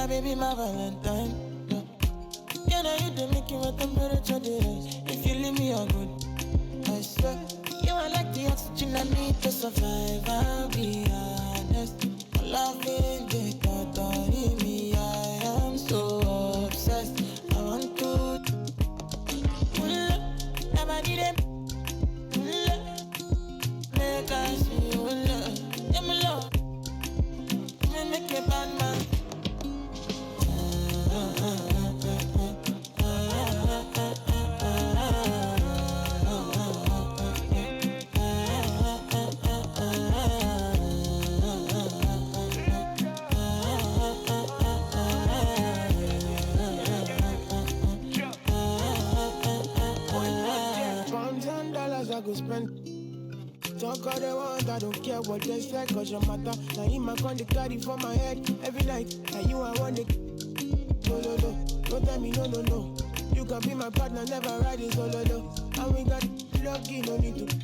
My baby, my Valentine. Can I hit the making with temperature days? If you leave me, you're good. I swear, you are like the oxygen I need to survive. I'll be honest. My love ain't the thought of me. I am so obsessed. I want to never need it. Make I see you love. Yeah, my love. Make me bad man. I go spend. Talk all they want, I don't care what they say, cause your matter. Now in my con, they carry for my head every night. And you, I want it. No, no, no. Don't tell me no, no, no. You can be my partner, never ride it solo, no. And we got lucky, no need to.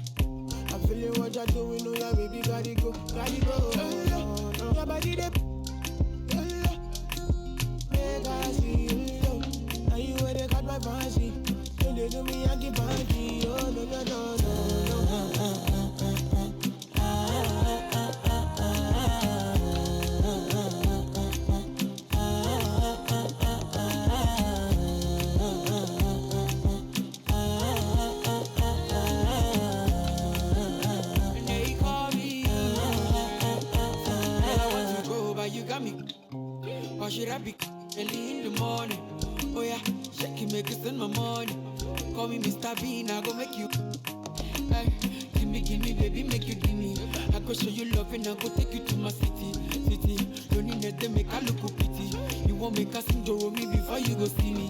I'm feeling what you're doing, oh yeah, baby, gotta go, gotta go. Your body, they. Make I see you, low. Now you where they got my fancy. When they do me, I give banky. Oh, no, no, no, no. Why should I be early in the morning? Oh yeah, shake it, make it spend my money. Call me Mr. Bean, I go make you. Hey, give me, baby, make you give me. I go show you love and I go take you to my city. Don't need them make I look pity. You won't make us sing to me before you go see me.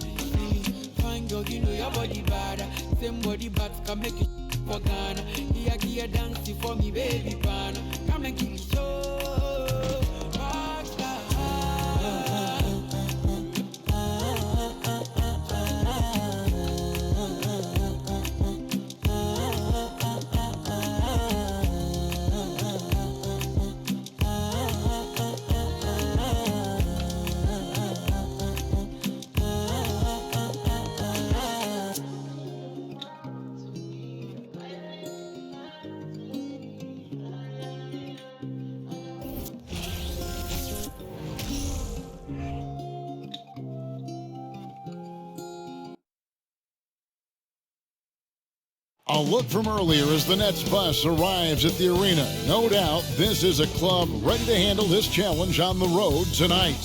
Fine girl, you know your body bad. Same body but can make it for Ghana. Here dancing for me, baby, pana. Come and give me show. A look from earlier as the Nets bus arrives at the arena. No doubt this is a club ready to handle this challenge on the road tonight.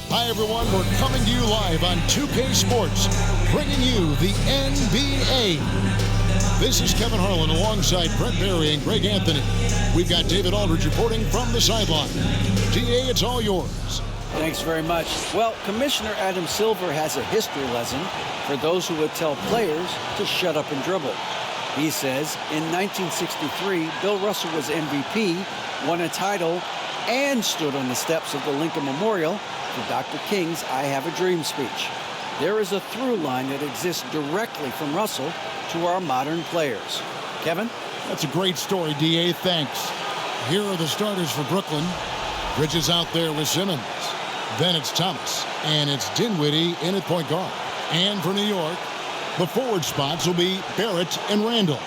Hi everyone, we're coming to you live on 2K Sports, bringing you the NBA. This is Kevin Harlan alongside Brett Barry and Greg Anthony. We've got David Aldridge reporting from the sideline. DA, it's all yours. Thanks very much. Well, Commissioner Adam Silver has a history lesson for those who would tell players to shut up and dribble. He says in 1963, Bill Russell was MVP, won a title, and stood on the steps of the Lincoln Memorial for Dr. King's I Have a Dream speech. There is a through line that exists directly from Russell to our modern players. Kevin? That's a great story, DA. Thanks. Here are the starters for Brooklyn. Bridges out there with Simmons. Then it's Thomas, and it's Dinwiddie in at point guard. And for New York, the forward spots will be Barrett and Randall.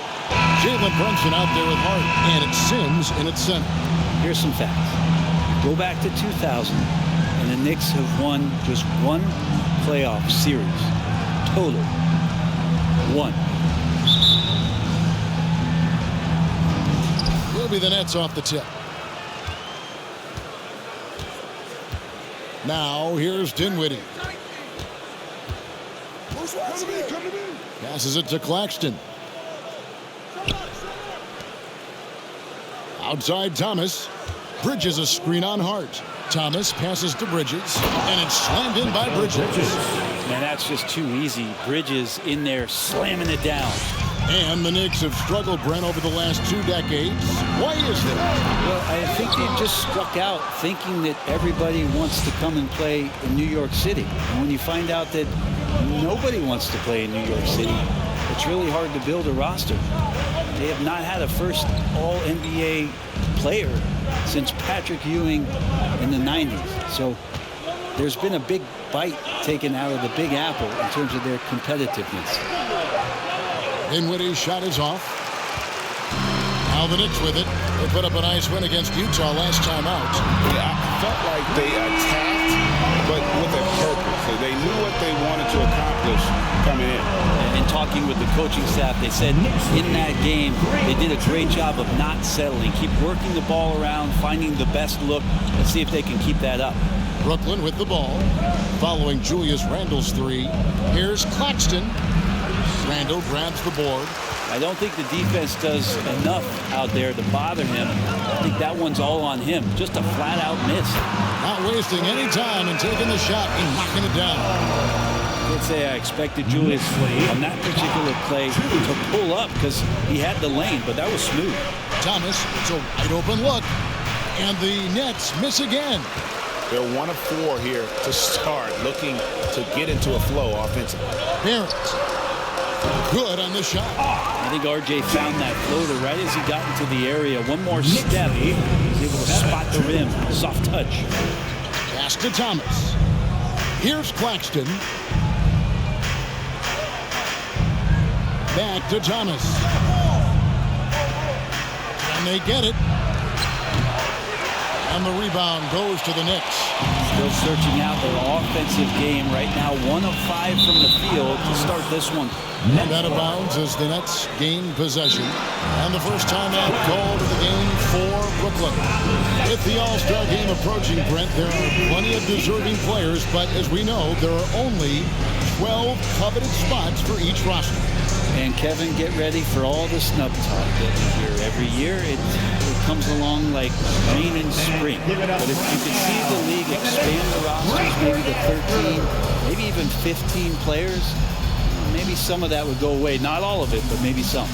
Jalen Brunson out there with Hart, and it's Sims in at center. Here's some facts. Go back to 2000, and the Knicks have won just one playoff series. Total. One. Will be the Nets off the tip. Now, here's Dinwiddie. Passes it to Claxton. Outside Thomas. Bridges a screen on Hart. Thomas passes to Bridges, and it's slammed in by Bridges. Man, that's just too easy. Bridges in there slamming it down. And the Knicks have struggled, Brent, over the last 2 decades. Why is that? Well, I think they've just struck out thinking that everybody wants to come and play in New York City. And when you find out that nobody wants to play in New York City, it's really hard to build a roster. They have not had a first All-NBA player since Patrick Ewing in the 90s. So there's been a big bite taken out of the Big Apple in terms of their competitiveness. Dinwiddie's shot is off. Now the Knicks with it. They put up a nice win against Utah last time out. Yeah, I felt like they attacked, but with a purpose. So they knew what they wanted to accomplish coming in. And talking with the coaching staff, they said in that game, they did a great job of not settling. Keep working the ball around, finding the best look. Let's see if they can keep that up. Brooklyn with the ball. Following Julius Randle's three. Here's Claxton. Randle grabs the board. I don't think the defense does enough out there to bother him. I think that one's all on him. Just a flat-out miss. Not wasting any time and taking the shot and knocking it down. I can't say I expected Julius on that particular play to pull up because he had the lane, but that was smooth. Thomas, it's a wide-open look. And the Nets miss again. They're 1 of 4 here to start, looking to get into a flow offensively. Barrett. Good on the shot. I think RJ found that floater right as he got into the area. One more step. He's able to spot the rim. Soft touch. Pass to Thomas. Here's Claxton. Back to Thomas. And they get it. And the rebound goes to the Knicks. Still searching out their offensive game right now. 1 of 5 from the field to start this one. And out of bounds as the Nets gain possession. And the first timeout called to the game for Brooklyn. With the All-Star game approaching, Brent, there are plenty of deserving players, but as we know, there are only 12 coveted spots for each roster. And Kevin, get ready for all the snub talk that we hear every year. It comes along like rain in spring. But if you could see the league expand the rosters, maybe to 13, maybe even 15 players, maybe some of that would go away. Not all of it, but maybe some.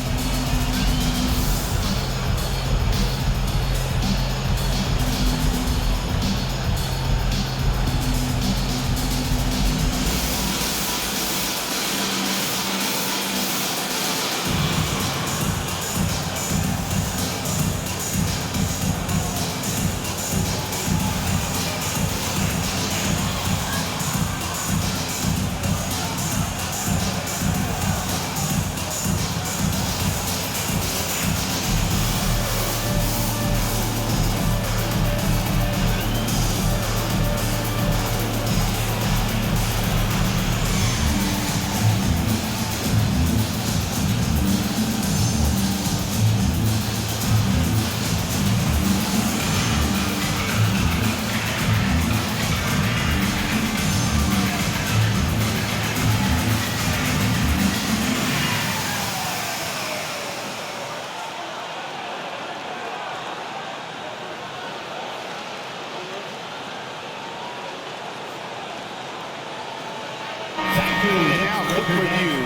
Now, quick review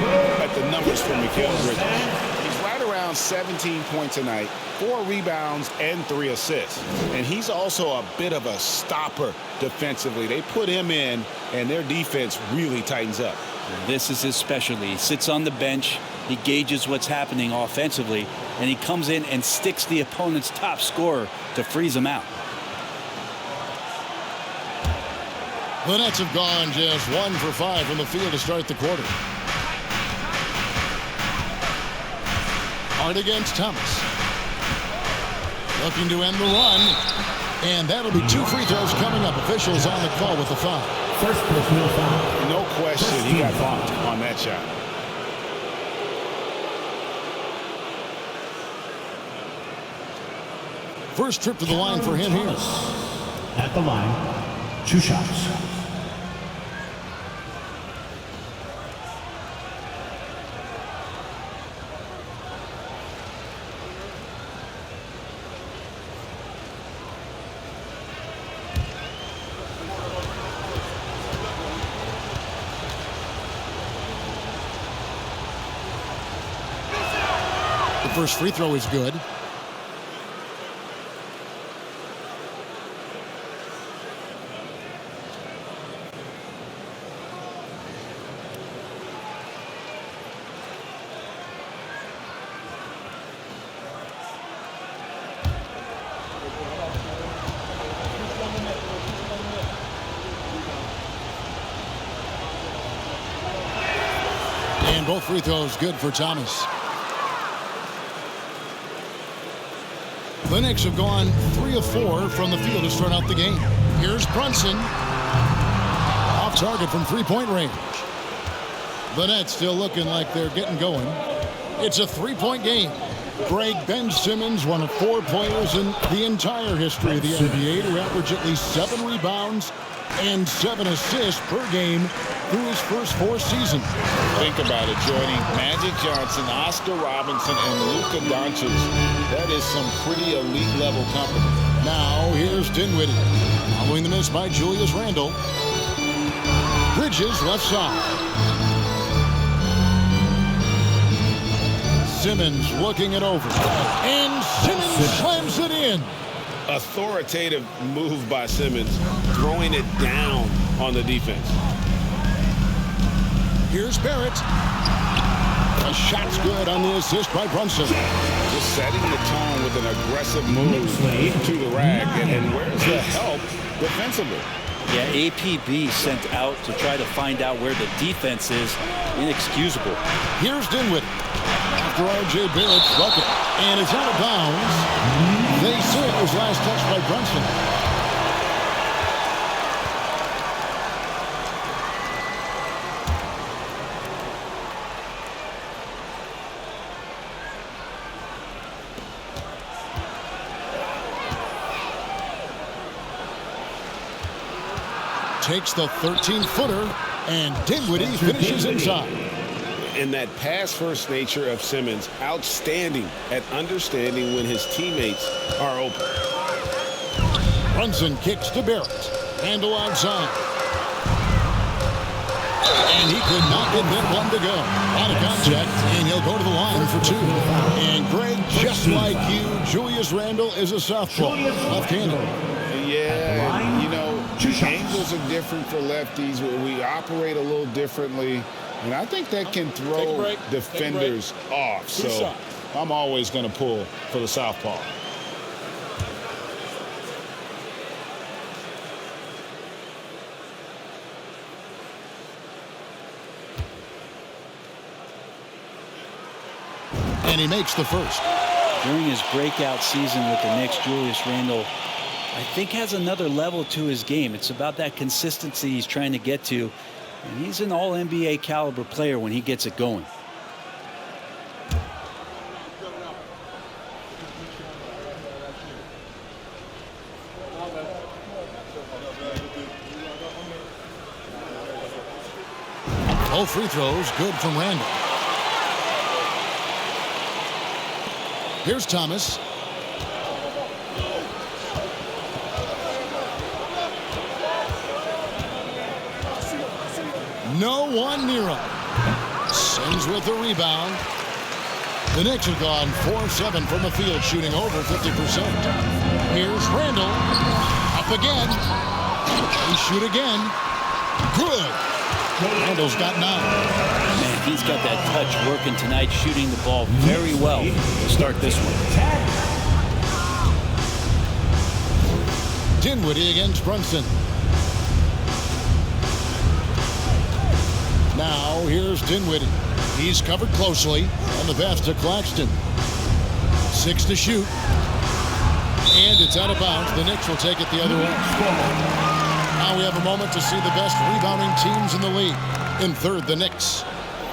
at the numbers for Mikal Bridges. He's right around 17 points tonight, 4 rebounds and 3 assists. And he's also a bit of a stopper defensively. They put him in, and their defense really tightens up. This is his specialty. He sits on the bench, he gauges what's happening offensively, and he comes in and sticks the opponent's top scorer to freeze him out. The Nets have gone just 1 for 5 from the field to start the quarter. Hard against Thomas. Looking to end the run. And that'll be 2 free throws coming up. Officials on the call with the foul. First personal foul. No question, he got bumped on that shot. First trip to the line for him here. At the line, 2 shots. The first free throw is good. And both free throws good for Thomas. The Knicks have gone 3 of 4 from the field to start out the game. Here's Brunson. Off target from three-point range. The Nets still looking like they're getting going. It's a three-point game. Greg Ben Simmons, one of 4 players in the entire history of the NBA to average at least 7 rebounds and 7 assists per game through his first 4 seasons. Think about it, joining Magic Johnson, Oscar Robinson, and Luka Doncic. That is some pretty elite level company. Now here's Dinwiddie. Following the miss by Julius Randle. Bridges left side. Simmons looking it over. And Simmons slams it in. Authoritative move by Simmons, throwing it down on the defense. Here's Barrett. A shot's good on the assist by Brunson. Just setting the tone with an aggressive move to the rack. And where's the help defensively? Yeah, APB sent out to try to find out where the defense is. Inexcusable. Here's Dinwiddie. After R.J. Barrett's bucket. And it's out of bounds. They say it was last touched by Brunson. Takes the 13-footer, and Dinwiddie finishes inside. And that pass-first nature of Simmons, outstanding at understanding when his teammates are open. Brunson kicks to Barrett. Handle outside. And he could not get that one to go. Out of contact, and he'll go to the line for 2. And Greg, just like you, Julius Randle is a southpaw, left-handed. Yeah, and, you know, angles are different for lefties. We operate a little differently. And I think that can throw defenders off. So I'm always going to pull for the southpaw. And he makes the first. During his breakout season with the Knicks, Julius Randle, I think, has another level to his game. It's about that consistency he's trying to get to. And he's an all-NBA caliber player when he gets it going. Both free throws good from Randle. Here's Thomas. No one near him. Sims with the rebound. The Knicks have gone 4 of 7 from the field, shooting over 50%. Here's Randle. Up again. He shoot again. Good. Randle's got 9. Man, he's got that touch working tonight, shooting the ball very well to start this one. Dinwiddie against Brunson. Now here's Dinwiddie. He's covered closely, and the pass to Claxton. 6 to shoot. And it's out of bounds. The Knicks will take it the other way. Now we have a moment to see the best rebounding teams in the league. In third, the Knicks.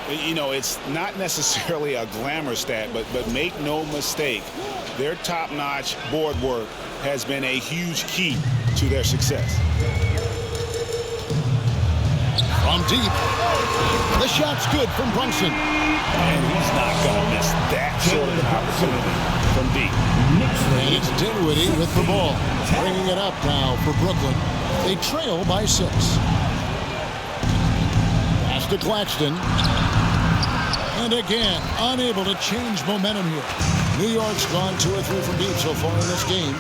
You know, it's not necessarily a glamour stat, but make no mistake, their top-notch board work has been a huge key to their success. From deep. The shot's good from Brunson. And he's not going to miss that sort of an opportunity from deep. And it's Dinwiddie with the ball. Bringing it up now for Brooklyn. They trail by 6. Pass to Claxton. And again, unable to change momentum here. New York's gone 2 or 3 from deep so far in this game.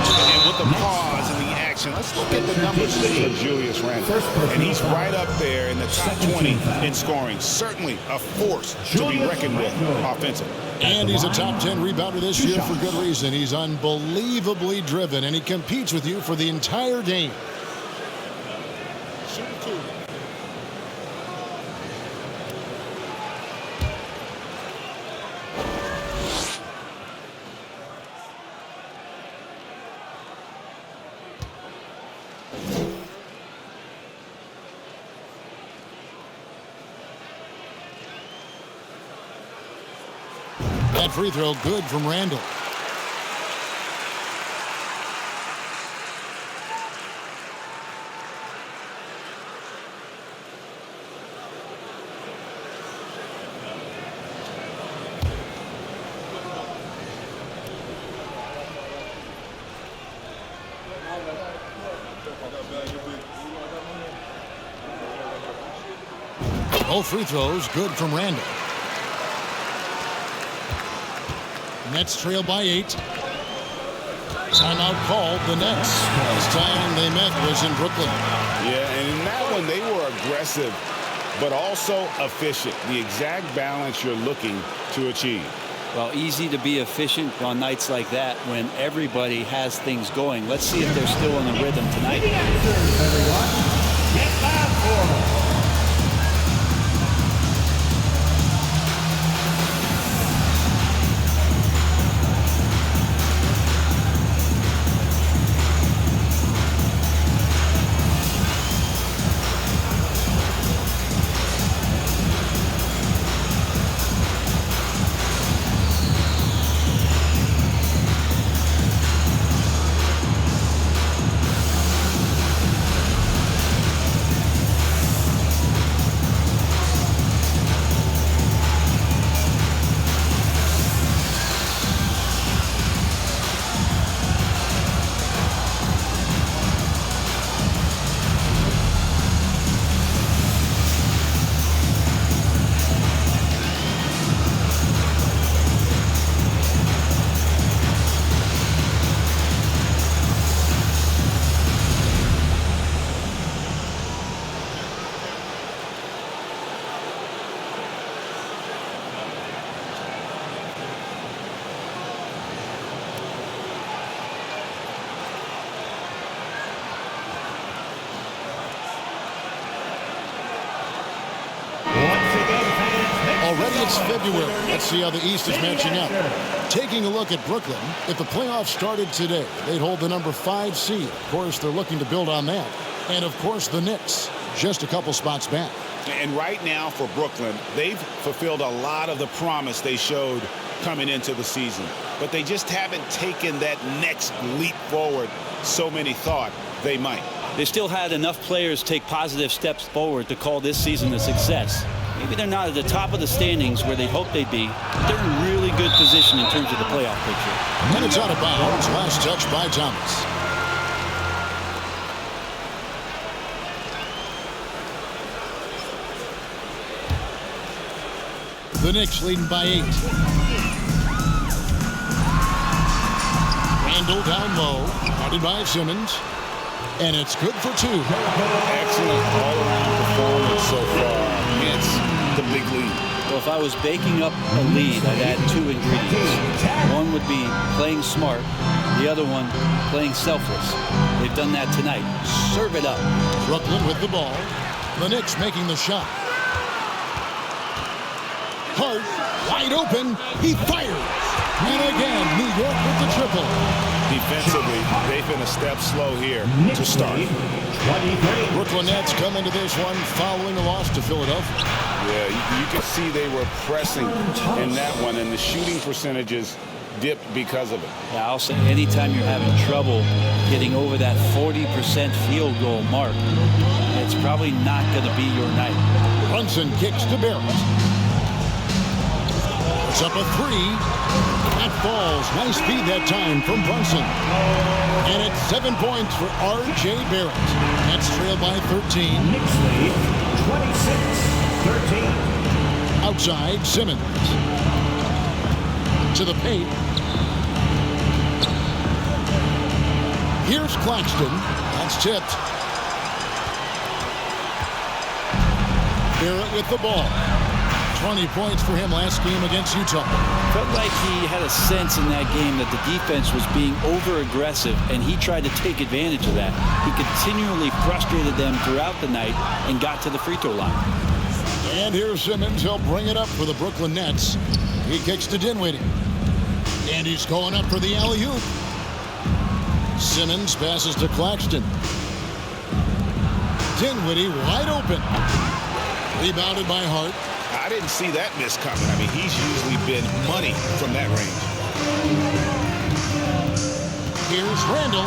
And with the pause in the action, let's look at the numbers for Julius Randle. And he's right up there in the top 20 in scoring. Certainly a force to be reckoned with offensively. And he's a top 10 rebounder this year for good reason. He's unbelievably driven, and he competes with you for the entire game. That free throw good from Randall. Both free throws good from Randall. Nets trail by 8. Timeout called the Nets. Last time they met was in Brooklyn. Yeah, and in that one they were aggressive, but also efficient. The exact balance you're looking to achieve. Well, easy to be efficient on nights like that when everybody has things going. Let's see if they're still in the rhythm tonight. Get loud for them. Already it's February. Let's see how the East is matching up. Taking a look at Brooklyn, if the playoffs started today, they'd hold the number 5 seed. Of course, they're looking to build on that. And, of course, the Knicks, just a couple spots back. And right now for Brooklyn, they've fulfilled a lot of the promise they showed coming into the season. But they just haven't taken that next leap forward so many thought they might. They still had enough players take positive steps forward to call this season a success. Maybe they're not at the top of the standings where they hoped they'd be, but they're in really good position in terms of the playoff picture. And it's out of bounds. Last touch by Thomas. The Knicks leading by 8. Randall down low, guarded by Simmons. And it's good for 2. Excellent all-around performance so far against the big lead. Well, if I was baking up a lead, I'd add 2 ingredients. One would be playing smart. The other one, playing selfless. They've done that tonight. Serve it up. Brooklyn with the ball. The Knicks making the shot. Hart, wide open. He fires. And again, New York with the triple. Defensively, they've been a step slow here to start. Brooklyn Nets come into this one following a loss to Philadelphia. Yeah, you can see they were pressing in that one, and the shooting percentages dipped because of it. Yeah, I'll say anytime you're having trouble getting over that 40% field goal mark, it's probably not going to be your night. Brunson kicks to Barrett. It's up a 3. That falls. Nice feed that time from Brunson. And it's 7 points for R.J. Barrett. That's trailed by 13. Knicks lead 26-13. Outside, Simmons. To the paint. Here's Claxton. That's tipped. Barrett with the ball. 20 points for him last game against Utah. Felt like he had a sense in that game that the defense was being over-aggressive, and he tried to take advantage of that. He continually frustrated them throughout the night and got to the free throw line. And here's Simmons. He'll bring it up for the Brooklyn Nets. He kicks to Dinwiddie. And he's going up for the alley-oop. Simmons passes to Claxton. Dinwiddie wide open. Rebounded by Hart. I I didn't see that miss coming. I mean, he's usually been money from that range. Here's Randall.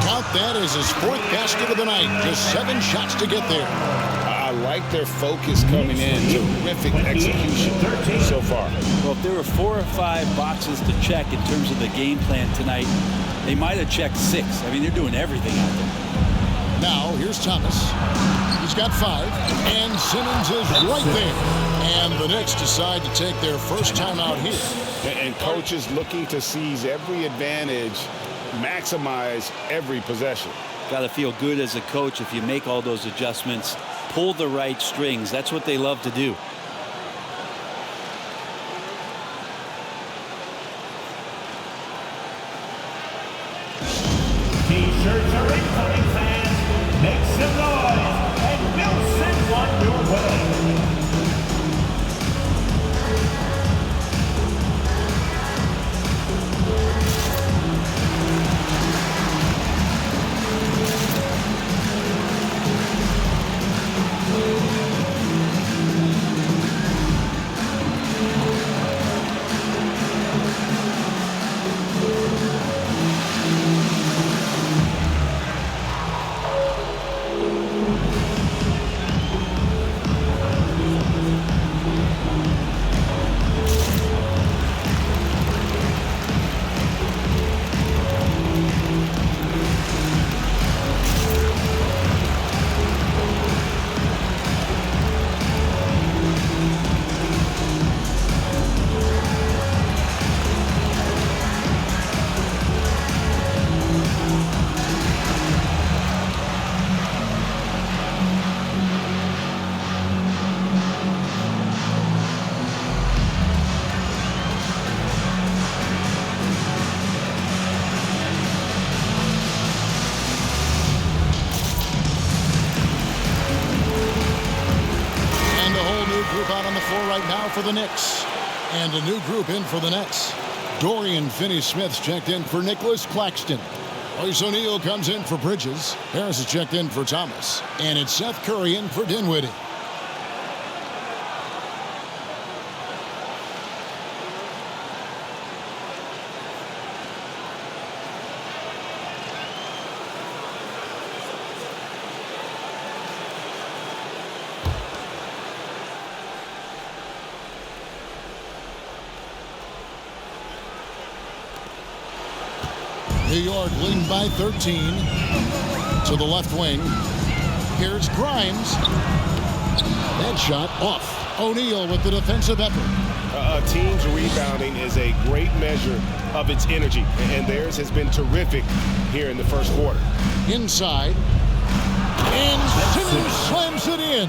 Count that as his 4th basket of the night. Just 7 shots to get there. I like their focus coming in. Terrific execution so far. Well, if there were 4 or 5 boxes to check in terms of the game plan tonight, they might have checked 6. I mean, they're doing everything out there. Now, here's Thomas. He's got 5, and Simmons is right there. And the Knicks decide to take their first time out here. And coaches looking to seize every advantage, maximize every possession. Got to feel good as a coach if you make all those adjustments, pull the right strings. That's what they love to do. T-shirts are incoming, fans. Make some noise, and we'll send one your way. Right now for the Knicks. And a new group in for the Nets. Dorian Finney-Smith's checked in for Nicholas Claxton. Royce O'Neal comes in for Bridges. Harris is checked in for Thomas. And it's Seth Curry in for Dinwiddie. New York leading by 13 to the left wing. Here's Grimes. That shot off. O'Neal with the defensive effort. A team's rebounding is a great measure of its energy, and theirs has been terrific here in the first quarter. Inside. And Simmons slams it in.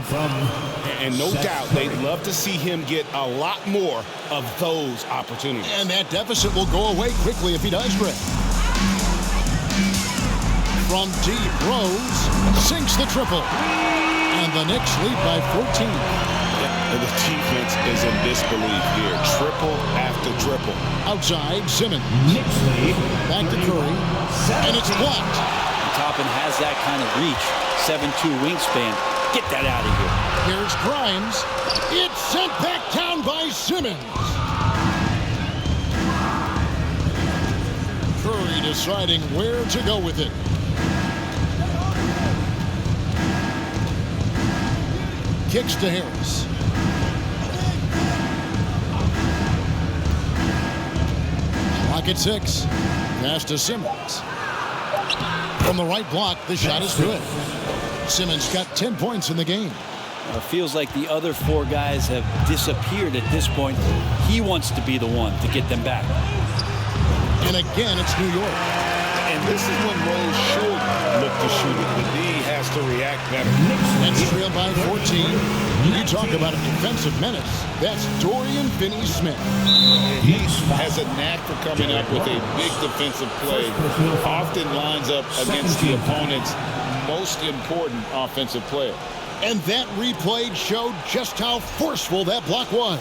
And no doubt they'd love to see him get a lot more of those opportunities. And that deficit will go away quickly if he does, Greg. From deep, Rose sinks the triple. And the Knicks lead by 14. The defense is in disbelief here. Triple after triple. Outside, Simmons. Back to Curry. And it's blocked. Toppin has that kind of reach. 7'2" wingspan. Get that out of here. Here's Grimes. It's sent back down by Simmons. Curry deciding where to go with it. Kicks to Harris. Clock at 6. Pass to Simmons. From the right block, the shot is good. Simmons got 10 points in the game. Feels like the other 4 guys have disappeared at this point. He wants to be the one to get them back. And again, it's New York. And this is when Rose should look to shoot it, but he has to react better. That's trailed by 14. You talk about a defensive menace. That's Dorian Finney-Smith. He has a knack for coming up with a big defensive play. Often lines up against the opponent's most important offensive player. And that replay showed just how forceful that block was.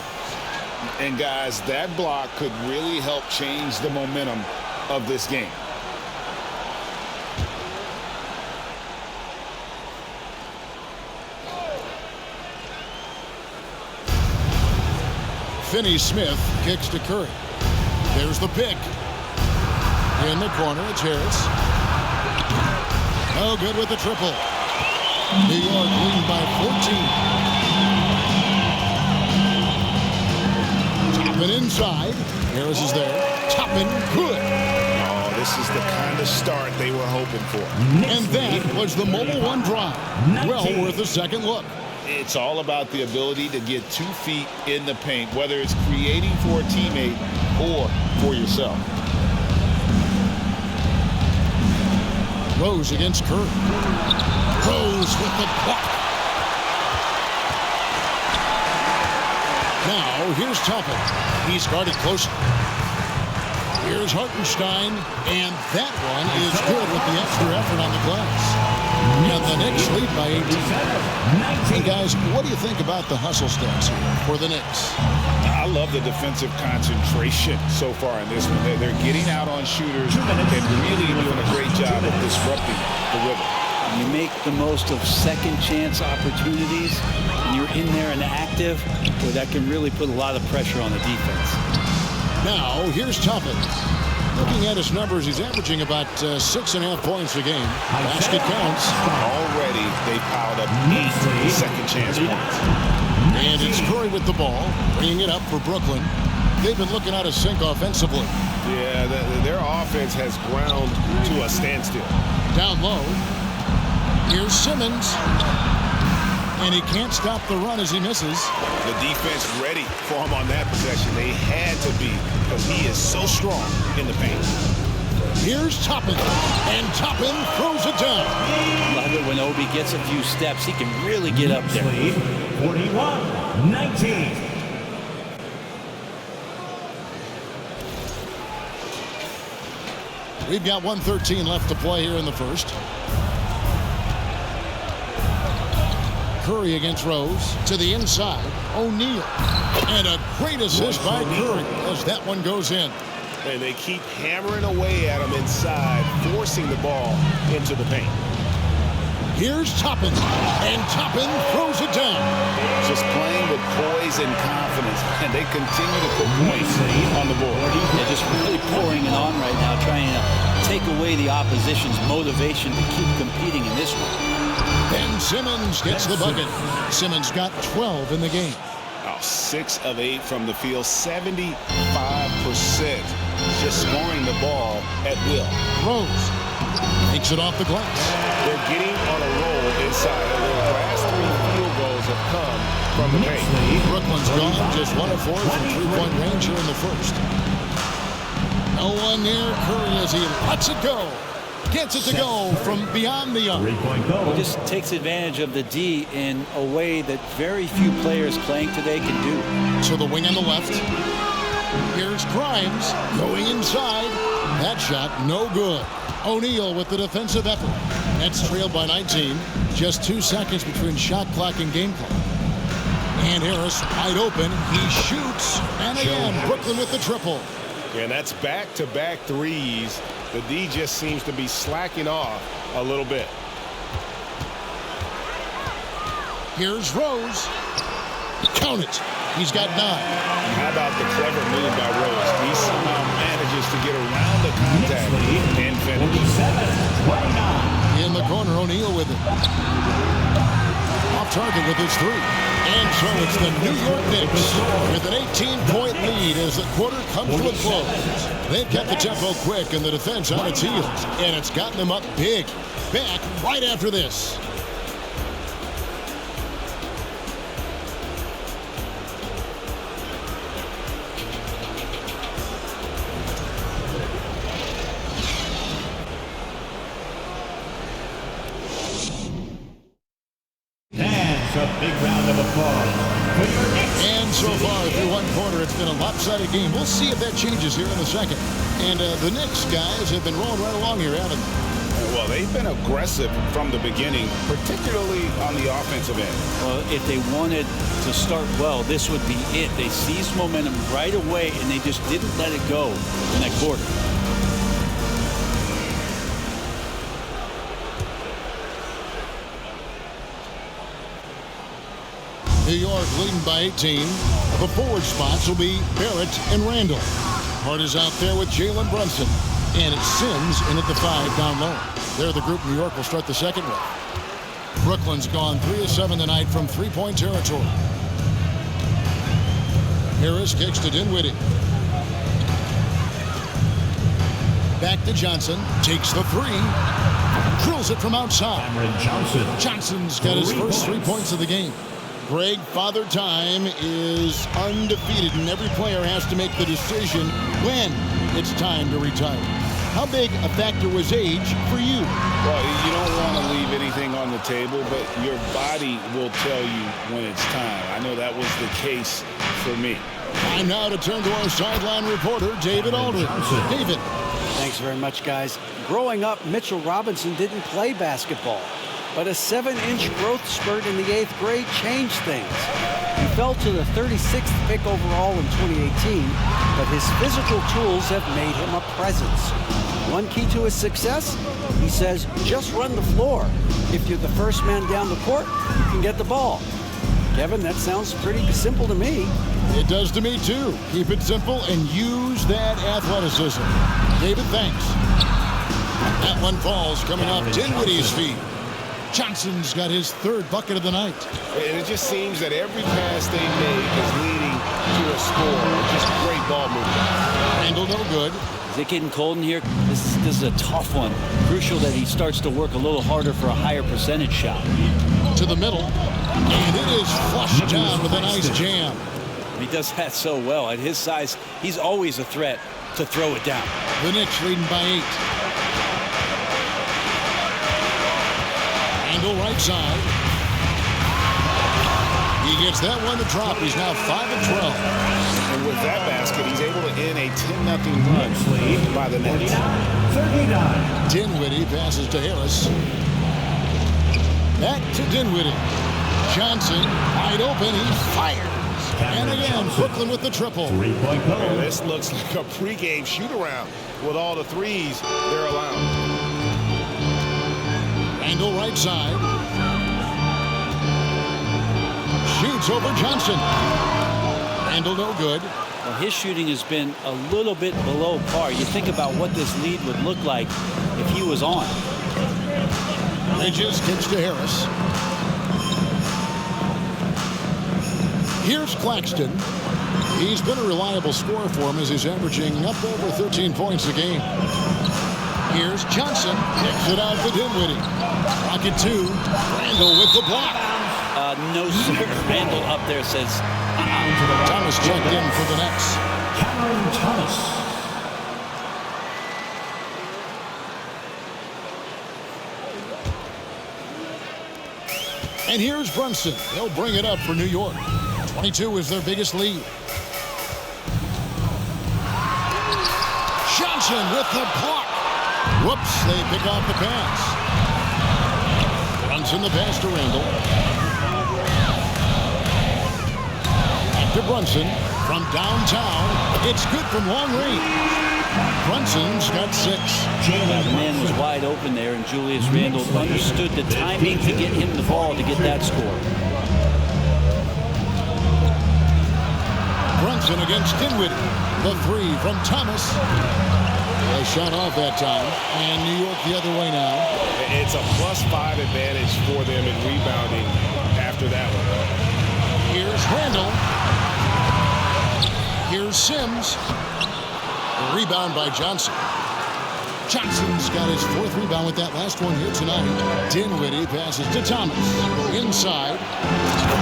And guys, that block could really help change the momentum of this game. Finney-Smith kicks to Curry. There's the pick. In the corner, it's Harris. No good with the triple. New York leading by 14. Toppin inside. Harris is there. Toppin, good. Oh, this is the kind of start they were hoping for. And that was the Mobile One drive. Well worth a second look. It's all about the ability to get 2 feet in the paint, whether it's creating for a teammate or for yourself. Rose against Curry. Rose with the block. Now, here's Toppin. He's guarded close. Here's Hartenstein, and that one is good with the extra effort on the glass. And the Knicks lead by 18. Hey, guys, what do you think about the hustle stats here for the Knicks? I love the defensive concentration so far in this one. They're getting out on shooters and really doing a great job of disrupting the rhythm. You make the most of second chance opportunities, and you're in there and active, where that can really put a lot of pressure on the defense. Now, here's Toppin. Looking at his numbers, he's averaging about 6.5 points a game. Basket counts. Already, they piled up 8 second chance points. And it's Curry with the ball, bringing it up for Brooklyn. They've been looking out of sync offensively. Yeah, their offense has ground to a standstill. Down low. Here's Simmons. And he can't stop the run as he misses. The defense ready for him on that possession. They had to be, because he is so strong in the paint. Here's Toppin. And Toppin throws it down. Love it when Obi gets a few steps. He can really get up there. 41-19. We've got 1:13 left to play here in the first. Curry against Rose. To the inside. O'Neal. And a great assist by Curry as that one goes in. And they keep hammering away at him inside, forcing the ball into the paint. Here's Toppin. And Toppin throws it down. Just playing with poise and confidence. And they continue to put points on the board. They're just really pouring it on right now, trying to take away the opposition's motivation to keep competing in this one. Ben Simmons gets the bucket. Simmons got 12 in the game. Oh, 6 of 8 from the field, 75%. Just scoring the ball at will. Rose takes it off the glass. They're getting on a roll inside. Their last 3 field goals have come from the paint. Brooklyn's gone just 1 of 4 from three-point range here in the first. No one near Curry as he lets it go. Gets it to go from beyond the arc. He just takes advantage of the D in a way that very few players playing today can do. To the wing on the left. Here's Grimes going inside. That shot no good. O'Neal with the defensive effort. Nets trailed by 19. Just 2 seconds between shot clock and game clock. And Harris wide open. He shoots. And again, Brooklyn with the triple. And that's back-to-back threes. The D just seems to be slacking off a little bit. Here's Rose. Count it. He's got 9. How about the clever move by Rose? He somehow manages to get around the contact and finish. 47-29. In the corner, O'Neal with it. Off target with his 3. And so it's the New York Knicks with an 18-point lead as the quarter comes to a close. They've kept the tempo quick and the defense on its heels, and it's gotten them up big. Back right after this. A big round of applause for your Knicks. And so far through one quarter, it's been a lopsided game. We'll see if that changes here in a second. And the Knicks guys have been rolling right along here, haven't they? Well, they've been aggressive from the beginning, particularly on the offensive end. Well, if they wanted to start well, this would be it. They seized momentum right away, and they just didn't let it go in that quarter. New York leading by 18. The forward spots will be Barrett and Randall. Hart is out there with Jalen Brunson. And it's Sims in at the 5 down low. They're the group New York will start the second with. Brooklyn's gone 3 of 7 tonight from three-point territory. Harris kicks to Dinwiddie. Back to Johnson. Takes the 3. Drills it from outside. Johnson's got his first 3 points of the game. Greg, Father Time is undefeated, and every player has to make the decision when it's time to retire. How big a factor was age for you? Well, you don't want to leave anything on the table, but your body will tell you when it's time. I know that was the case for me. Time now to turn to our sideline reporter, David Aldridge. David. Thanks very much, guys. Growing up, Mitchell Robinson didn't play basketball, but a 7-inch growth spurt in the 8th grade changed things. He fell to the 36th pick overall in 2018, but his physical tools have made him a presence. One key to his success, he says, just run the floor. If you're the first man down the court, you can get the ball. Kevin, that sounds pretty simple to me. It does to me, too. Keep it simple and use that athleticism. David, thanks. That one falls coming off Dinwiddie's feet. Johnson's got his 3rd bucket of the night. And it just seems that every pass they make is leading to a score. Just great ball movement. Randall, no good. Is it getting cold in here? This is a tough one. Crucial that he starts to work a little harder for a higher percentage shot. To the middle. And it is flushed down with a nice jam. He does that so well. At his size, he's always a threat to throw it down. The Knicks leading by 8. Randall right side. He gets that one to drop. He's now 5 of 12. And with that basket, he's able to end a 10-0 run by the Nets. 39. Dinwiddie passes to Harris. Back to Dinwiddie. Johnson wide open. He fires. And again, Brooklyn with the triple. 3-point goal. Yeah, this looks like a pregame shoot-around with all the threes they're allowing. Randall right side. Shoots over Johnson. Randall no good. Well, his shooting has been a little bit below par. You think about what this lead would look like if he was on. Bridges gets to Harris. Here's Claxton. He's been a reliable scorer for him as he's averaging up over 13 points a game. Here's Johnson. Kicks it out to Dinwiddie. Rocket 2. Randall with the block. No, sir. Randall up there says, Thomas checked in for the Nets. Cameron Thomas. And here's Brunson. They'll bring it up for New York. 22 is their biggest lead. Johnson with the block. Whoops, they pick off the pass. Brunson the pass to Randall. Back to Brunson from downtown. It's good from long range. Brunson's got 6. the man was wide open there, and Julius Randle understood the timing to get him the ball to get that score. Brunson against Dinwiddie. The 3 from Thomas. A shot off that time. And New York the other way now. It's a +5 advantage for them in rebounding after that one. Here's Randall. Here's Sims. The rebound by Johnson. Johnson's got his 4th rebound with that last one here tonight. Dinwiddie passes to Thomas. Inside.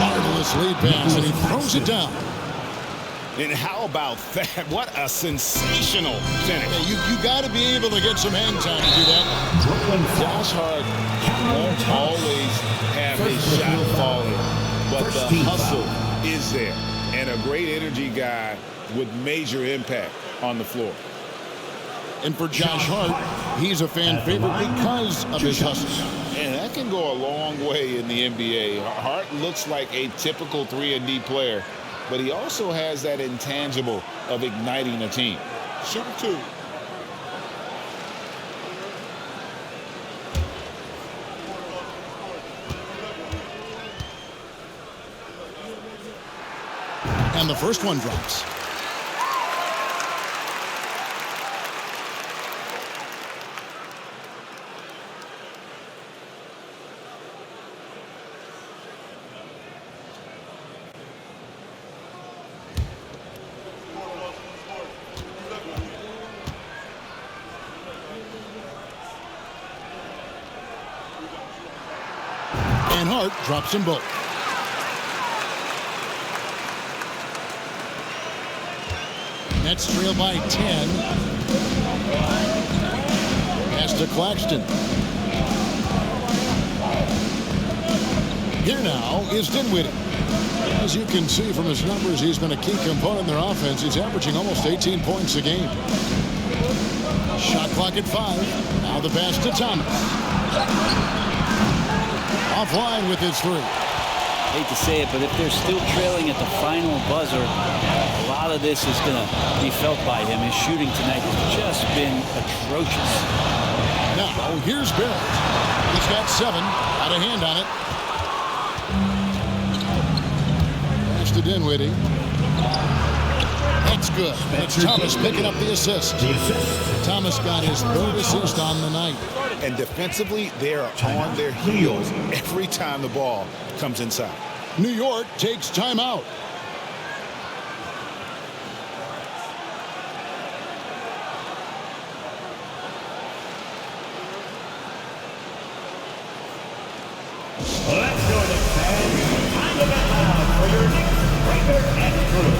Marvelous lead pass, and he throws it down. And how about that? What a sensational finish. Yeah, you got to be able to get some hang time to do that. Josh Hart won't always have his shot falling, but the hustle is there. And a great energy guy with major impact on the floor. And for Josh Hart, he's a fan favorite because of his hustle. And that can go a long way in the NBA. Hart looks like a typical 3-and-D player, but he also has that intangible of igniting a team. Shooter 2. And the first one drops. And Hart drops them both. Nets trail by 10. Pass to Claxton. Here now is Dinwiddie. As you can see from his numbers, he's been a key component in their offense. He's averaging almost 18 points a game. Shot clock at 5. Now the pass to Thomas. Offline with his three. Hate to say it, but if they're still trailing at the final buzzer, a lot of this is going to be felt by him. His shooting tonight has just been atrocious. Now, here's Barrett. He's got 7. Got a hand on it. Pass to Dinwiddie. That's good. It's Thomas picking up the assist. Thomas got his 3rd assist on the night. And defensively, they are on their heels every time the ball comes inside. New York takes timeout. Let's go to fans. Time of it now for your Knicks breaker and crew.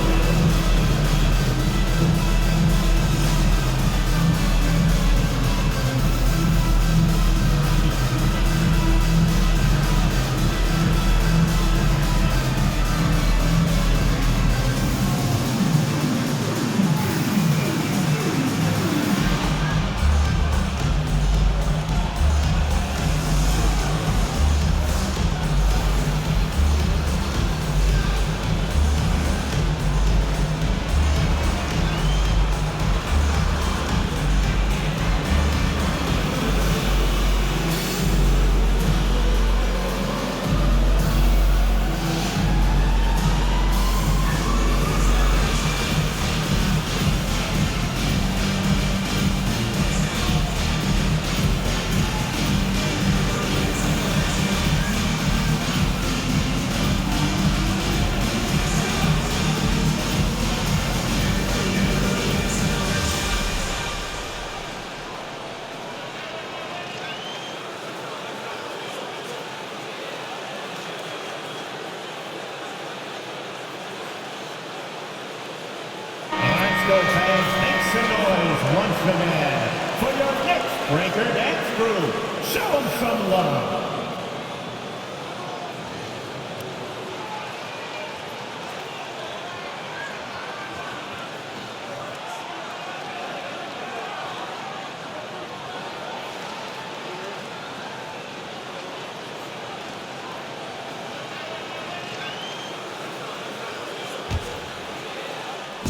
Go fans, make some noise once again for your Knicks breaker dance crew. Show them some love.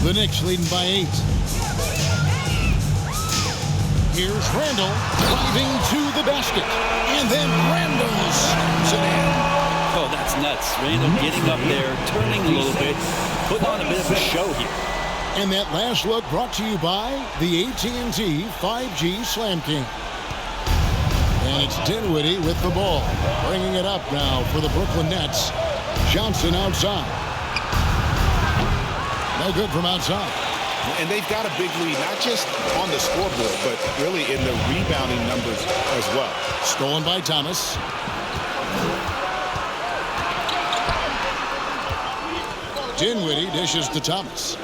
The Knicks leading by 8. Here's Randall driving to the basket. And then Randall slams it in. Oh, that's nuts. Randall getting up there, turning a little bit, putting on a bit of a show here. And that last look brought to you by the AT&T 5G Slam King. And it's Dinwiddie with the ball. Bringing it up now for the Brooklyn Nets. Johnson outside. No good from outside. And they've got a big lead, not just on the scoreboard, but really in the rebounding numbers as well. Stolen by Thomas. Dinwiddie dishes to Thomas.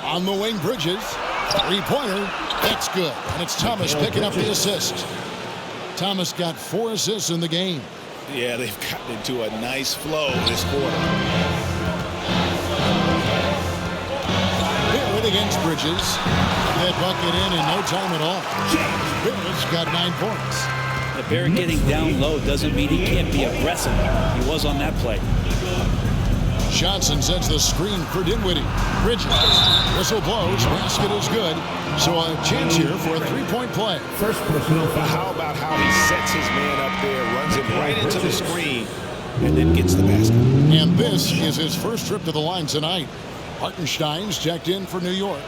On the wing, Bridges. Three-pointer. That's good. And it's Thomas picking up the assist. Thomas got 4 assists in the game. Yeah, they've gotten into a nice flow this quarter. Barrett against Bridges. That bucket in no time at all. Barrett's got 9 points. The Barrett getting down low doesn't mean he can't be aggressive. He was on that play. Johnson sets the screen for Dinwiddie. Bridges. Whistle blows. Basket is good. So a chance here for a three-point play. First personal foul. How about how he sets his man up there, runs it right into the screen, and then gets the basket. And this is his first trip to the line tonight. Hartenstein's checked in for New York.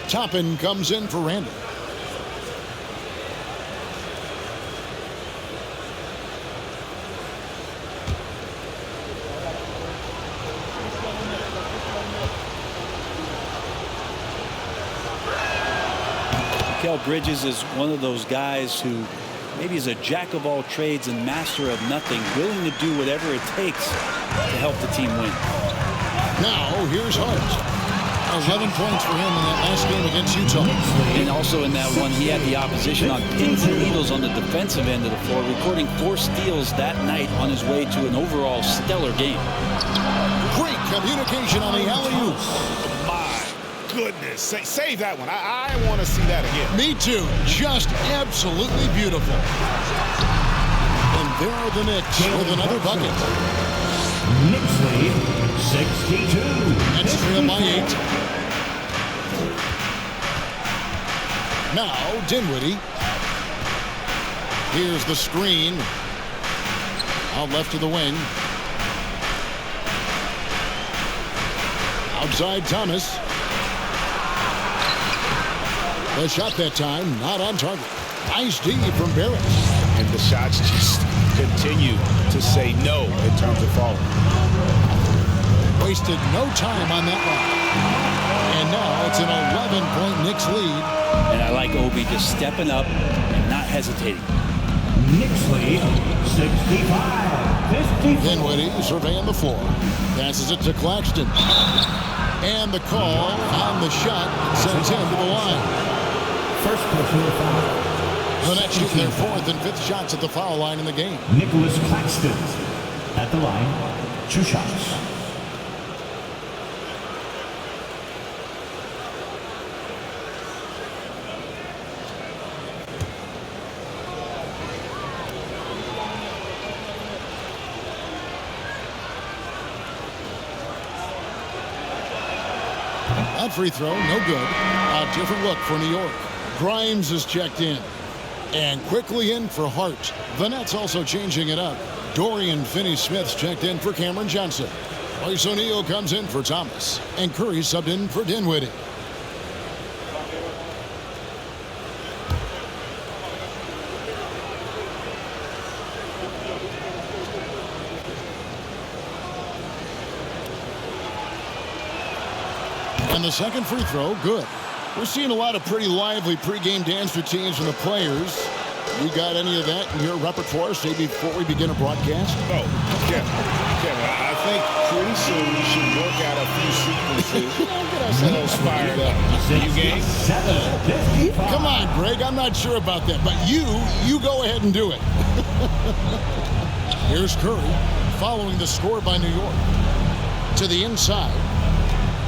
Toppin comes in for Randall. Mikal Bridges is one of those guys who maybe is a jack of all trades and master of nothing, willing to do whatever it takes to help the team win. Now, here's Hart. 11 points for him in that last game against Utah. And also in that one, he had the opposition on pins and needles on the defensive end of the floor, recording 4 steals that night on his way to an overall stellar game. Great communication on the alley-oop. My goodness. Save that one. I want to see that again. Me too. Just absolutely beautiful. And there are the Knicks with another bucket. Knicks lead 62. Nets trail by 8. Now Dinwiddie. Here's the screen. Out left to the wing. Outside Thomas. The shot that time, not on target. Nice D from Barrett. And the shots just continue to say no in terms of falling. Wasted no time on that one. And now it's an 11-point Knicks lead. And I like Obi just stepping up and not hesitating. Knicks lead 65. Dinwiddie surveying the floor. Passes it to Claxton. And the call on the shot sends him to the line. First personal foul. The Nets shoot their 4th and 5th shots at the foul line in the game. Nicholas Claxton at the line. 2 shots. That free throw, no good. A different look for New York. Grimes is checked in. And quickly in for Hart. The Nets also changing it up. Dorian Finney-Smith's checked in for Cameron Johnson. Royce O'Neal comes in for Thomas. And Curry subbed in for Dinwiddie. And the second free throw, good. We're seeing a lot of pretty lively pregame dance routines from the players. You got any of that in your repertoire, say, before we begin a broadcast? Oh, Kevin, I think pretty soon we should work out a few sequences. Get ourselves fired up. You game? 7:55. Come on, Greg. I'm not sure about that, but you go ahead and do it. Here's Curry following the score by New York. To the inside.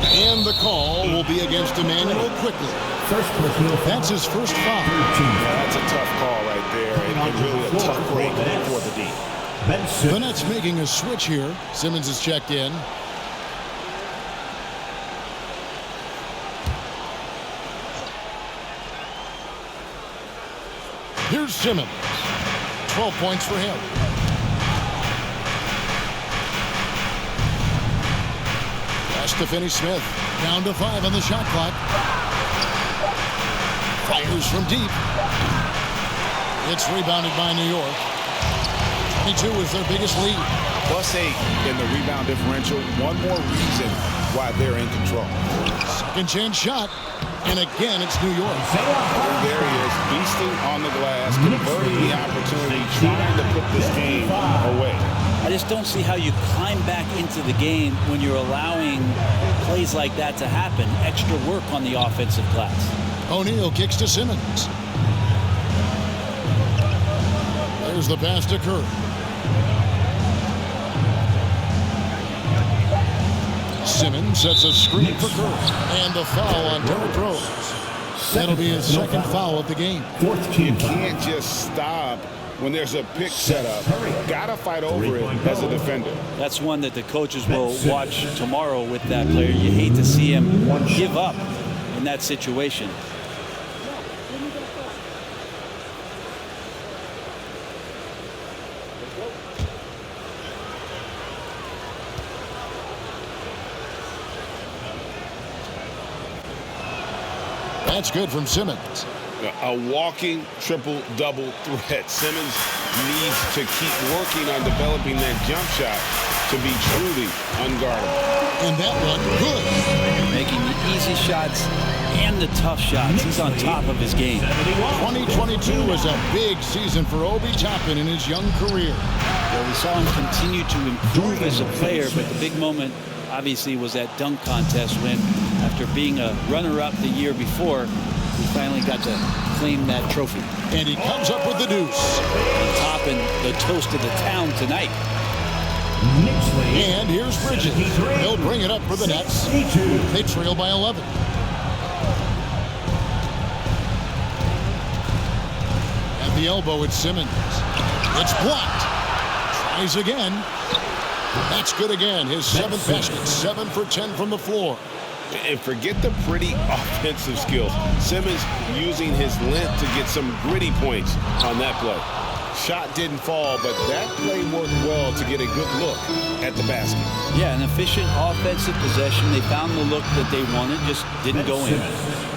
And the call will be against Emmanuel quickly. First personal foul. That's his first foul. Yeah, that's a tough call right there, and really a tough break for the D. The Nets making a switch here. Simmons is checked in. Here's Simmons. 12 points for him. Pass to Finney-Smith. Down to 5 on the shot clock. Fires from deep. It's rebounded by New York. 22 is their biggest lead. +8 in the rebound differential. One more reason why they're in control. Second chance shot. And again, it's New York. There he is, beasting on the glass, converting the opportunity, trying to put this game away. I just don't see how you climb back into the game when you're allowing plays like that to happen. Extra work on the offensive glass. O'Neal kicks to Simmons. There's the pass to Curry. Simmons sets a screen for Curry. And the foul on Derrick Rose. That'll be his second foul of the game. Fourth You team foul. can't just stop when there's a pick set up, gotta fight over it as a defender. That's one that the coaches will watch tomorrow with that player. You hate to see him give up in that situation. That's good from Simmons. A walking triple-double threat. Simmons needs to keep working on developing that jump shot to be truly unguardable. And that one, good. Making the easy shots and the tough shots. He's on top of his game. 2022 was a big season for Obi Toppin in his young career. Well, we saw him continue to improve as a player, but the big moment obviously was that dunk contest when, after being a runner-up the year before, he finally got to claim that trophy. And he comes up with the deuce. And Toppin, the toast of the town tonight. And here's Bridges. He'll bring it up for the Nets. They trail by 11. At the elbow, it's Simmons. It's blocked. Tries again. That's good again. His 7th basket. 7 for 10 from the floor. And forget the pretty offensive skills. Simmons using his length to get some gritty points on that play. Shot didn't fall, but that play worked well to get a good look at the basket. Yeah, an efficient offensive possession. They found the look that they wanted, just didn't go in.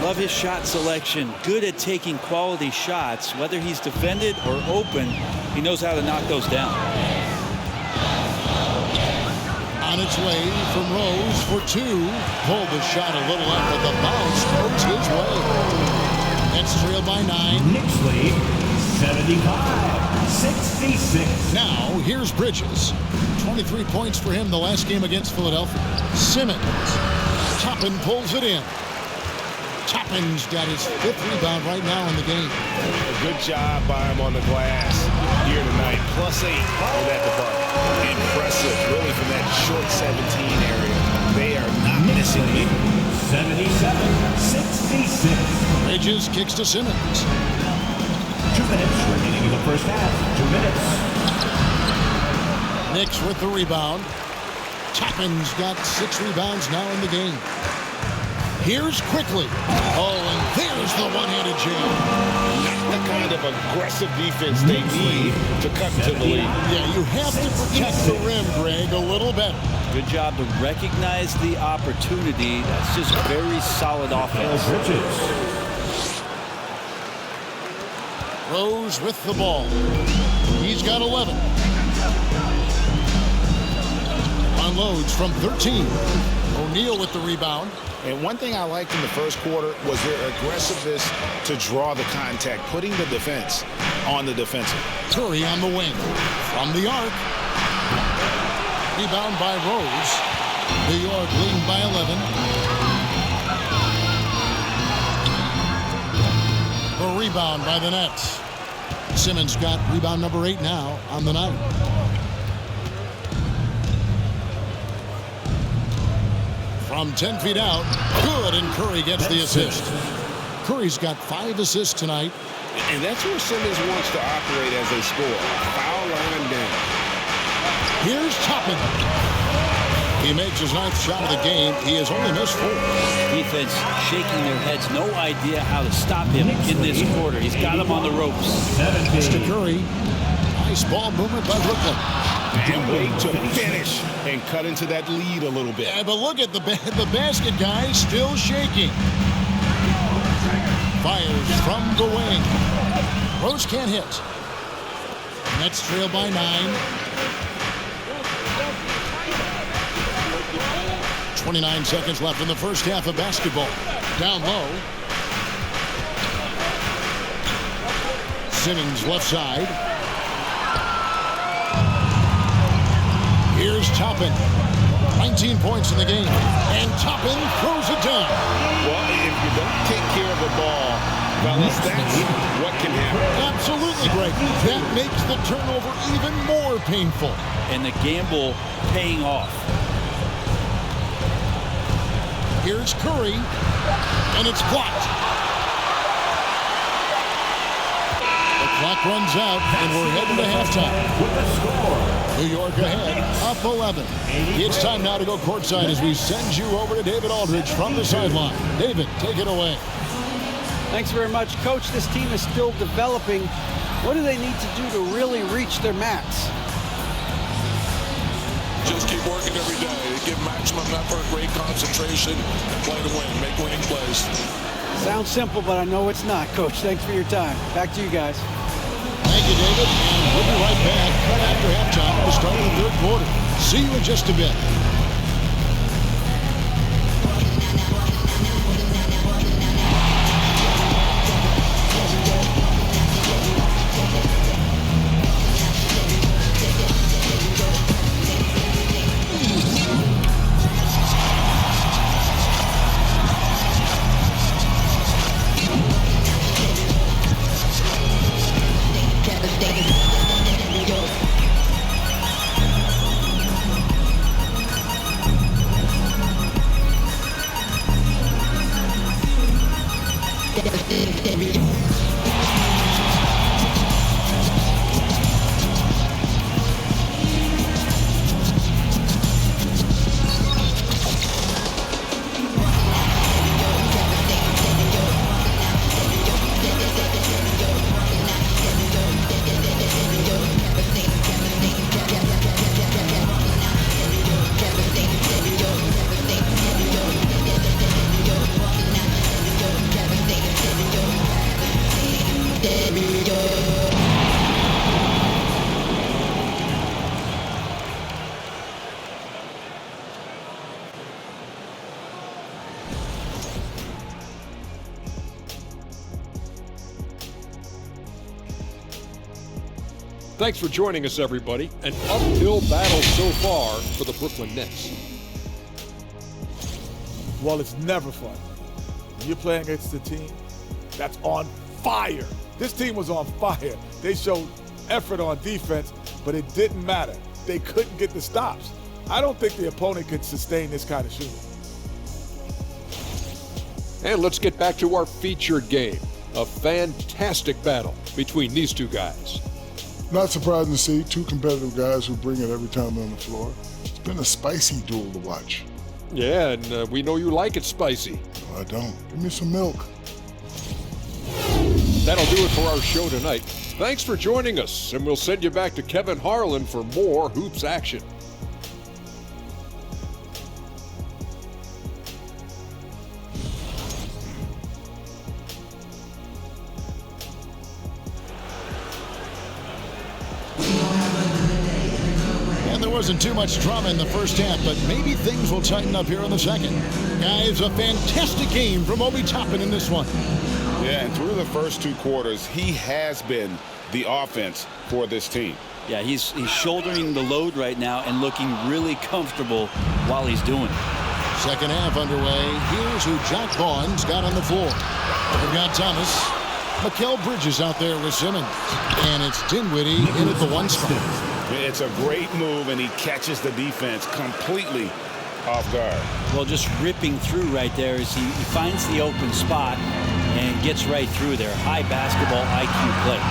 Love his shot selection. Good at taking quality shots. Whether he's defended or open, he knows how to knock those down. On its way from Rose for 2. Pulled the shot a little out, but the bounce goes his way. Nets trail by 9. Knicks lead 75-66. Now, here's Bridges. 23 points for him the last game against Philadelphia. Simmons. Toppin pulls it in. Toppin's got his 5th rebound right now in the game. A good job by him on the glass here tonight. +8 in that department. Impressive, really, from that short 17 area. They are not missing me. 77-66. Bridges kicks to Simmons. 2 minutes remaining in the first half. 2 minutes. Knicks with the rebound. Toppin's got 6 rebounds now in the game. Here's quickly. Oh, and there's the one-handed jam. The kind of aggressive defense they need to cut to the lead. Yeah, you have to protect the rim, Greg, a little better. Good job to recognize the opportunity. That's just very solid offense. Rose with the ball. He's got 11. Unloads from 13. O'Neal with the rebound. And one thing I liked in the first quarter was their aggressiveness to draw the contact, putting the defense on the defensive. Curry on the wing. From the arc. Rebound by Rose. New York leading by 11. A rebound by the Nets. Simmons got rebound number 8 now on the night. From 10 feet out, good, and Curry gets the assist. Curry's got 5 assists tonight. And that's where Simmons wants to operate as a scorer. Foul line down. Here's Toppin. He makes his 9th shot of the game. He has only missed 4. Defense shaking their heads. No idea how to stop him in this quarter. He's got him on the ropes. Mr. Curry. Nice ball movement by Brooklyn. And wait to finish and cut into that lead a little bit. Yeah, but look at the basket, guys, still shaking. Fires from the wing. Rose can't hit. Nets trail by 9. 29 seconds left in the first half of basketball. Down low. Simmons left side. Here's Toppin. 19 points in the game. And Toppin throws it down. Well, if you don't take care of the ball, fellas, that's what can happen. Absolutely, Greg. That makes the turnover even more painful. And the gamble paying off. Here's Curry. And it's blocked. A Clock runs out, and we're heading to halftime. With the score. New York ahead, up 11. It's time now to go courtside as we send you over to David Aldridge from the sideline. David, take it away. Thanks very much, Coach. This team is still developing. What do they need to do to really reach their max? Just keep working every day. Give maximum effort, great concentration, and play to win. Make winning plays. Sounds simple, but I know it's not, Coach. Thanks for your time. Back to you guys. Thank you, David. And we'll be right back after halftime to start the third quarter. See you in just a bit. Thanks for joining us, everybody. An uphill battle so far for the Brooklyn Nets. Well, it's never fun. When you're playing against a team that's on fire. This team was on fire. They showed effort on defense, but it didn't matter. They couldn't get the stops. I don't think the opponent could sustain this kind of shooting. And let's get back to our featured game. A fantastic battle between these two guys. Not surprising to see two competitive guys who bring it every time they're on the floor. It's been a spicy duel to watch. Yeah, and we know you like it spicy. No, I don't. Give me some milk. That'll do it for our show tonight. Thanks for joining us, and we'll send you back to Kevin Harlan for more hoops action. Wasn't too much drama in the first half, but maybe things will tighten up here in the second. Guys, a fantastic game from Obi Toppin in this one. Yeah, and through the first two quarters, he has been the offense for this team. Yeah, he's shouldering the load right now and looking really comfortable while he's doing it. Second half underway. Here's who Jack Vaughn's got on the floor. We've got Thomas. Mikal Bridges out there with Simmons. And it's Dinwiddie in at the one spot. It's a great move, and he catches the defense completely off guard. Well, just ripping through right there as he finds the open spot and gets right through there. High basketball IQ play.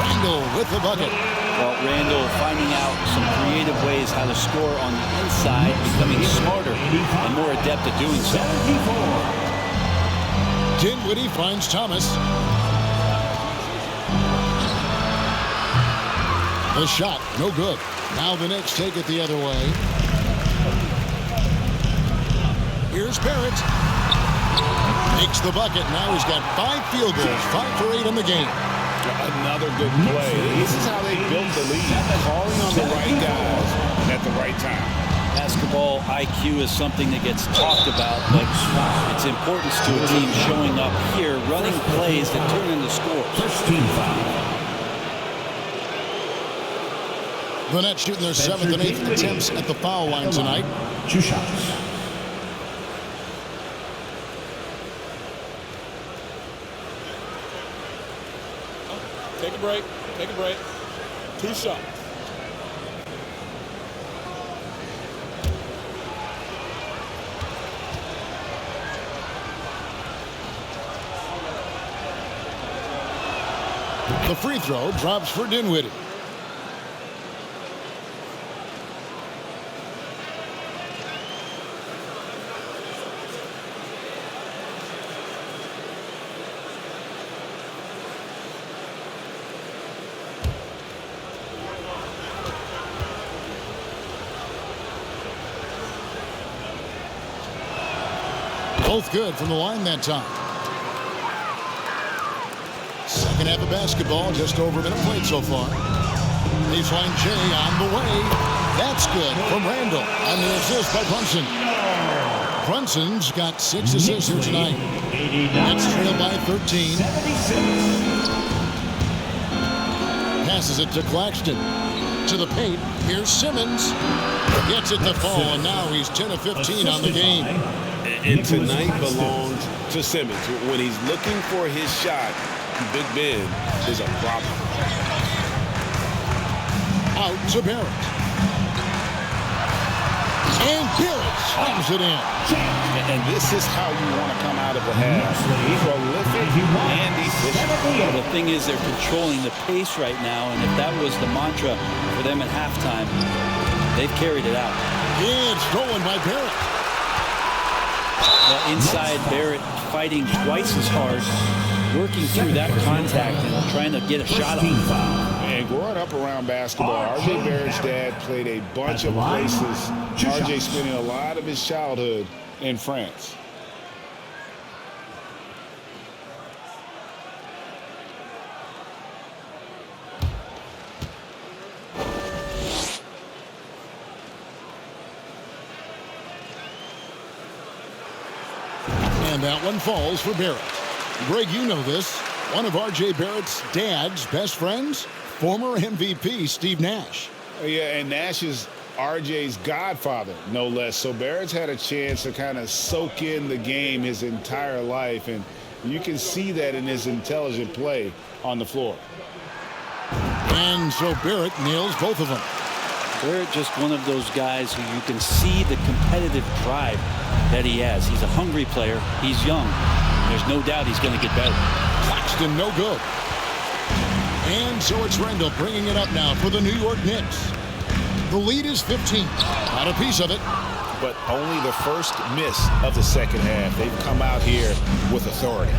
Randall with the bucket. Well, Randall finding out some creative ways how to score on the inside, becoming smarter and more adept at doing so. Dinwiddie finds Thomas. The shot, no good. Now the Knicks take it the other way. Here's Barrett. Makes the bucket. Now he's got 5 field goals, 5 for 8 in the game. Another good play. This is how they built the lead. Calling on the right guys at the right time. Basketball IQ is something that gets talked about, but its importance to a team showing up here, running plays that turn into scores. First team foul. The Nets shooting their 7th and 8th attempts at the foul line tonight. 2 shots. Take a break. Take a break. 2 shots. The The free throw drops for Dinwiddie. Both good from the line that time. Second half of basketball, just over a minute played so far. Baseline J on the way. That's good from Randall. And the assist by Brunson. Brunson's got 6 assists here tonight. Knicks trail by 13. Passes it to Claxton. To the paint. Here's Simmons. Gets it to fall, and now he's 10 of 15 on the game. And tonight belongs to Simmons. When he's looking for his shot, Big Ben is a problem. Out to Barrett. And Barrett slams it in. And this is how you want to come out of the half. Prolific and efficient. Well, the thing is, they're controlling the pace right now, and if that was the mantra for them at halftime, they've carried it out. Good stolen by Barrett. Well, inside, Barrett fighting twice as hard, working through that contact and trying to get a shot on. And growing up around basketball, R.J. Barrett's dad played a bunch of places. R.J. spending a lot of his childhood in France. And that one falls for Barrett. Greg, you know this. One of R.J. Barrett's dad's best friends, former MVP Steve Nash. Yeah, and Nash is R.J.'s godfather, no less. So Barrett's had a chance to kind of soak in the game his entire life, and you can see that in his intelligent play on the floor. And so Barrett nails both of them. Barrett just one of those guys who you can see the competitive drive that he has. He's a hungry player. He's young. There's no doubt he's going to get better. Claxton no good. And so it's Randall bringing it up now for the New York Knicks. The lead is 15. Not a piece of it. But only the first miss of the second half. They've come out here with authority.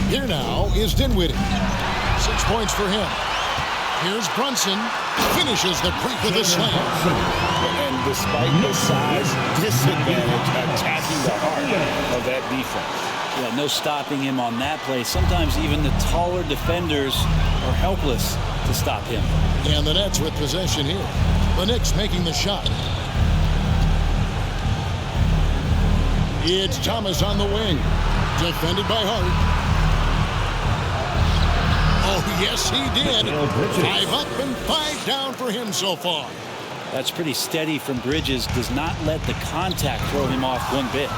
Here now is Dinwiddie. 6 points for him. Here's Brunson. Finishes the break with a slam. And despite the size disadvantage, attacking the heart of that defense. Yeah, no stopping him on that play. Sometimes even the taller defenders are helpless to stop him. And the Nets with possession here. The Knicks making the shot. It's Thomas on the wing. Defended by Hart. Oh, yes, he did. 5 up and 5 down for him so far. That's pretty steady from Bridges. Does not let the contact throw him off one bit.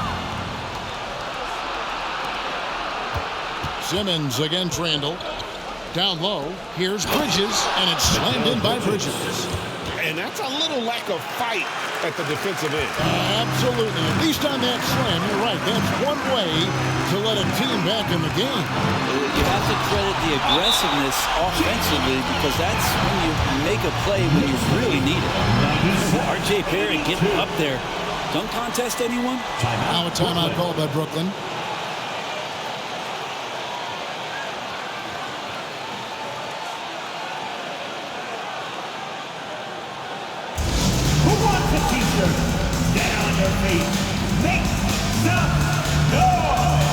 Simmons against Randall. Down low. Here's Bridges, and it's slammed in by Bridges. And that's a little lack of fight at the defensive end. Absolutely. At least on that slam, you're right. That's one way to let a team back in the game. You have to credit the aggressiveness offensively because that's when you make a play when you really need it. R.J. Barrett getting up there. Dunk contest, anyone? Now a timeout called by Brooklyn. Down your feet. Make some noise.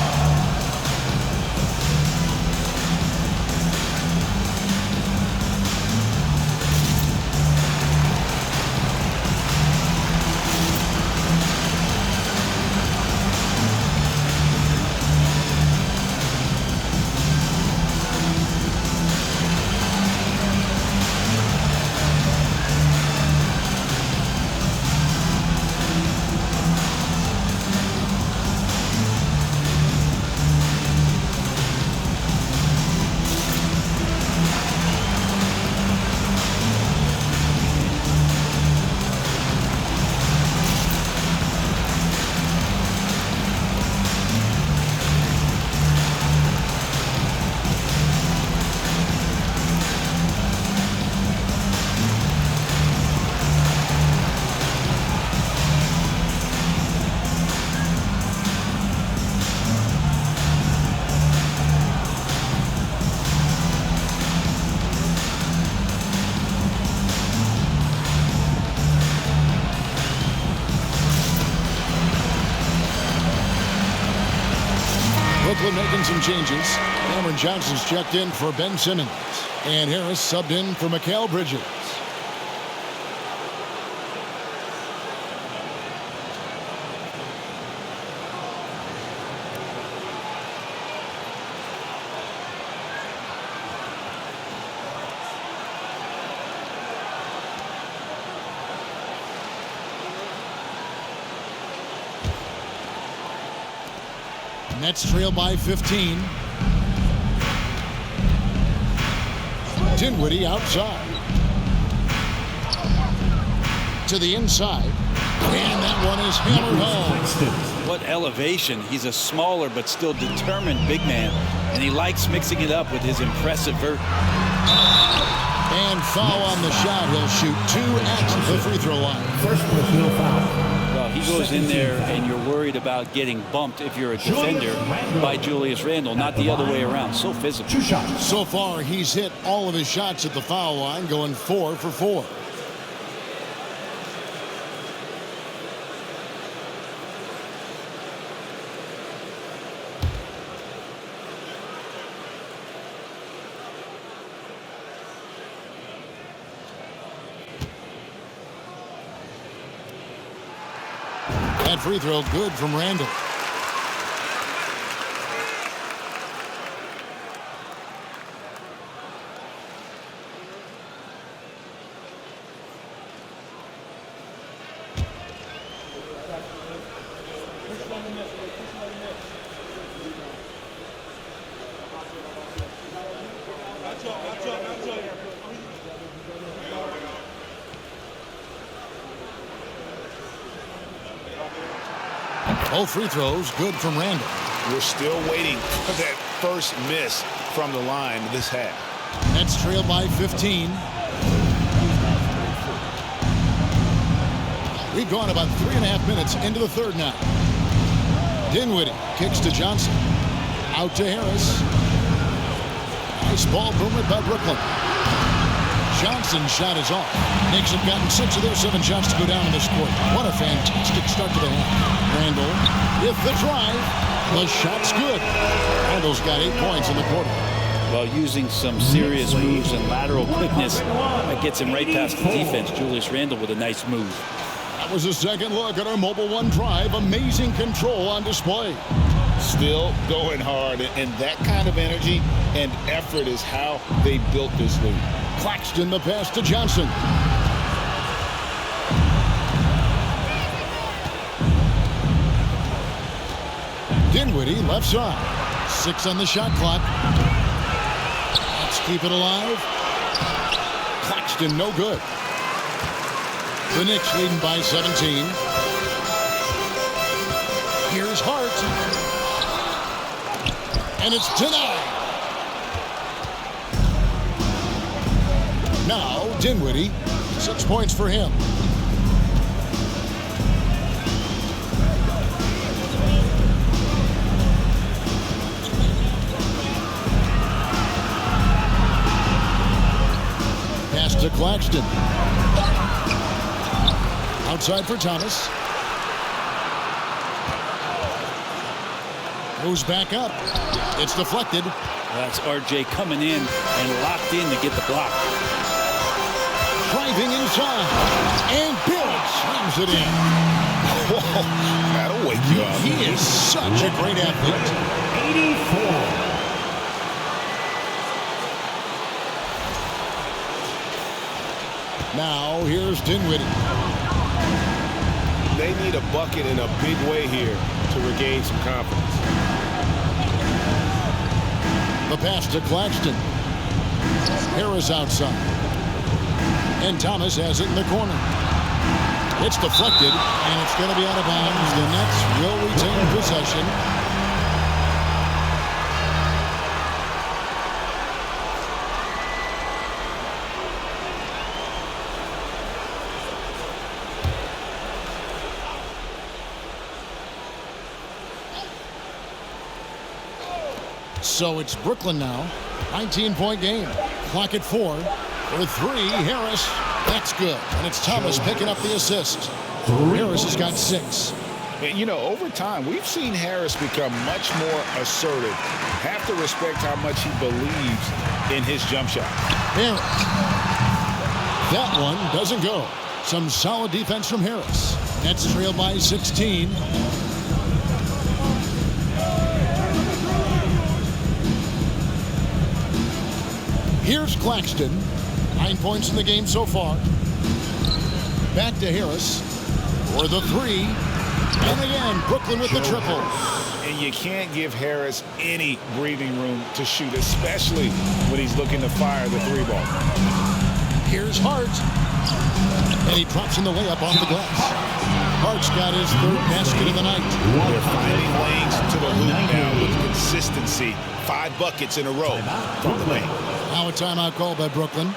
making some changes. Cameron Johnson's checked in for Ben Simmons. And Harris subbed in for Mikal Bridges. Nets trail by 15. Dinwiddie outside. To the inside. And that one is hammered home. What elevation. He's a smaller but still determined big man. And he likes mixing it up with his impressive vert. And foul on the shot. He'll shoot 2 at the free throw line. First personal foul. Well, he goes in there and you're worried about getting bumped if you're a defender by Julius Randle, not the other way around. So physical. 2 shots. So far, he's hit all of his shots at the foul line, going 4 for 4. That free throw good from Randle. Both free throws good from Randle. We're still waiting for that first miss from the line this half. Nets trail by 15. We've gone about 3.5 minutes into the third now. Dinwiddie kicks to Johnson. Out to Harris. Nice ball movement by Brooklyn. Johnson's shot is off. Knicks have gotten 6 of their 7 shots to go down in this quarter. What a fantastic start to the half. Randle with the drive. The shot's good. Randle's got 8 points in the quarter. Well, using some serious moves and lateral quickness, that gets him right past the defense. Julius Randle with a nice move. That was a second look at our Mobile One drive. Amazing control on display. Still going hard, and that kind of energy and effort is how they built this league. Claxton the pass to Johnson. Dinwiddie left side. 6 on the shot clock. Let's keep it alive. Claxton no good. The Knicks leading by 17. Here's Hart. And it's denied. Now Dinwiddie, 6 points for him. Pass to Claxton. Outside for Thomas. Goes back up. It's deflected. That's RJ coming in and locked in to get the block. Driving inside. And Bill slams it in. Whoa, that'll wake you up. He is such a great athlete. 84. Now here's Dinwiddie. They need a bucket in a big way here to regain some confidence. The pass to Claxton. Harris outside. And Thomas has it in the corner. It's deflected, and it's going to be out of bounds. The Nets will retain possession. So it's Brooklyn now. 19-point game. Clock at 4. For 3, Harris. That's good. And it's Thomas picking up the assist. Harris has got 6. And, you know, over time, we've seen Harris become much more assertive. Have to respect how much he believes in his jump shot. Harris. That one doesn't go. Some solid defense from Harris. Nets trail by 16. Here's Claxton. 9 points in the game so far. Back to Harris for the three. And again, Brooklyn with the triple. And you can't give Harris any breathing room to shoot, especially when he's looking to fire the three ball. Here's Hart. And he drops in the layup off the glass. Hart's got his third basket of the night. They're finding lanes to the hoop now with consistency. 5 buckets in a row from the paint. Now a timeout called by Brooklyn.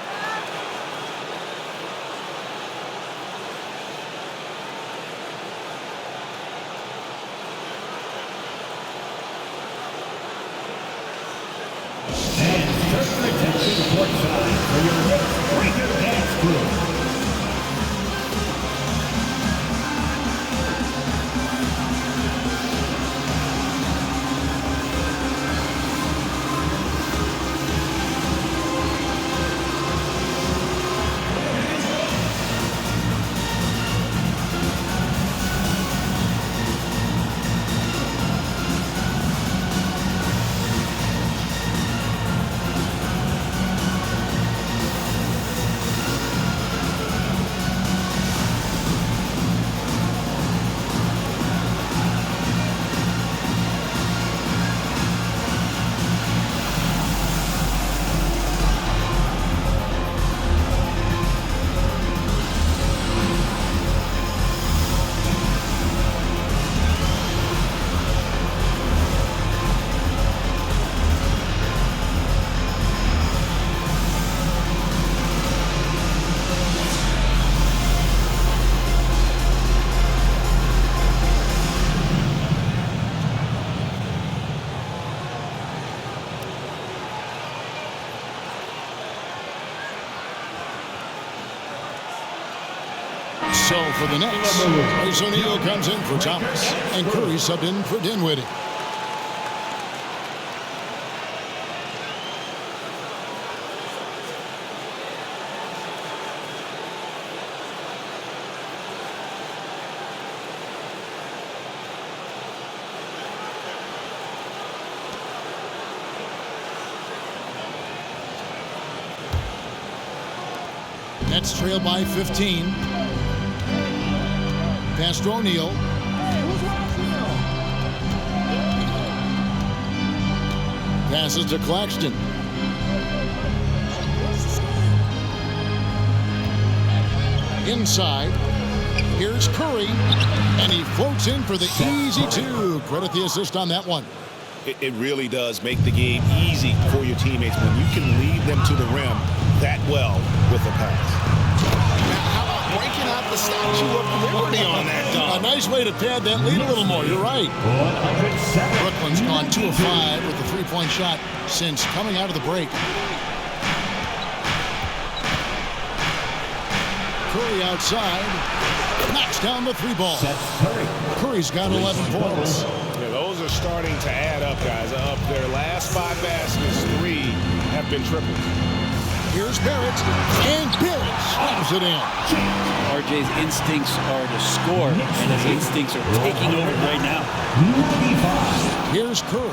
And certain attention courtside for your Knicks Breaker Dance Crew. So for the Knicks, Royce O'Neal comes in for Thomas, and Curry subbed in for Dinwiddie. Nets trail by 15. Pass to O'Neal. Passes to Claxton. Inside. Here's Curry. And he floats in for the easy two. Credit the assist on that one. It really does make the game easy for your teammates when you can lead them to the rim that well with a pass. Breaking out the Statue of Liberty on that dunk. A nice way to pad that lead a little more. You're right. Brooklyn's gone 2 of 5 with the three-point shot since coming out of the break. Curry outside. Knocks down the three ball. Curry's got 11 points. Yeah, those are starting to add up, guys. Up their last 5 baskets, 3 have been tripled. Here's Barrett, and Barrett slams it in. RJ's instincts are to score, and his instincts are taking over right now. Here's Curry,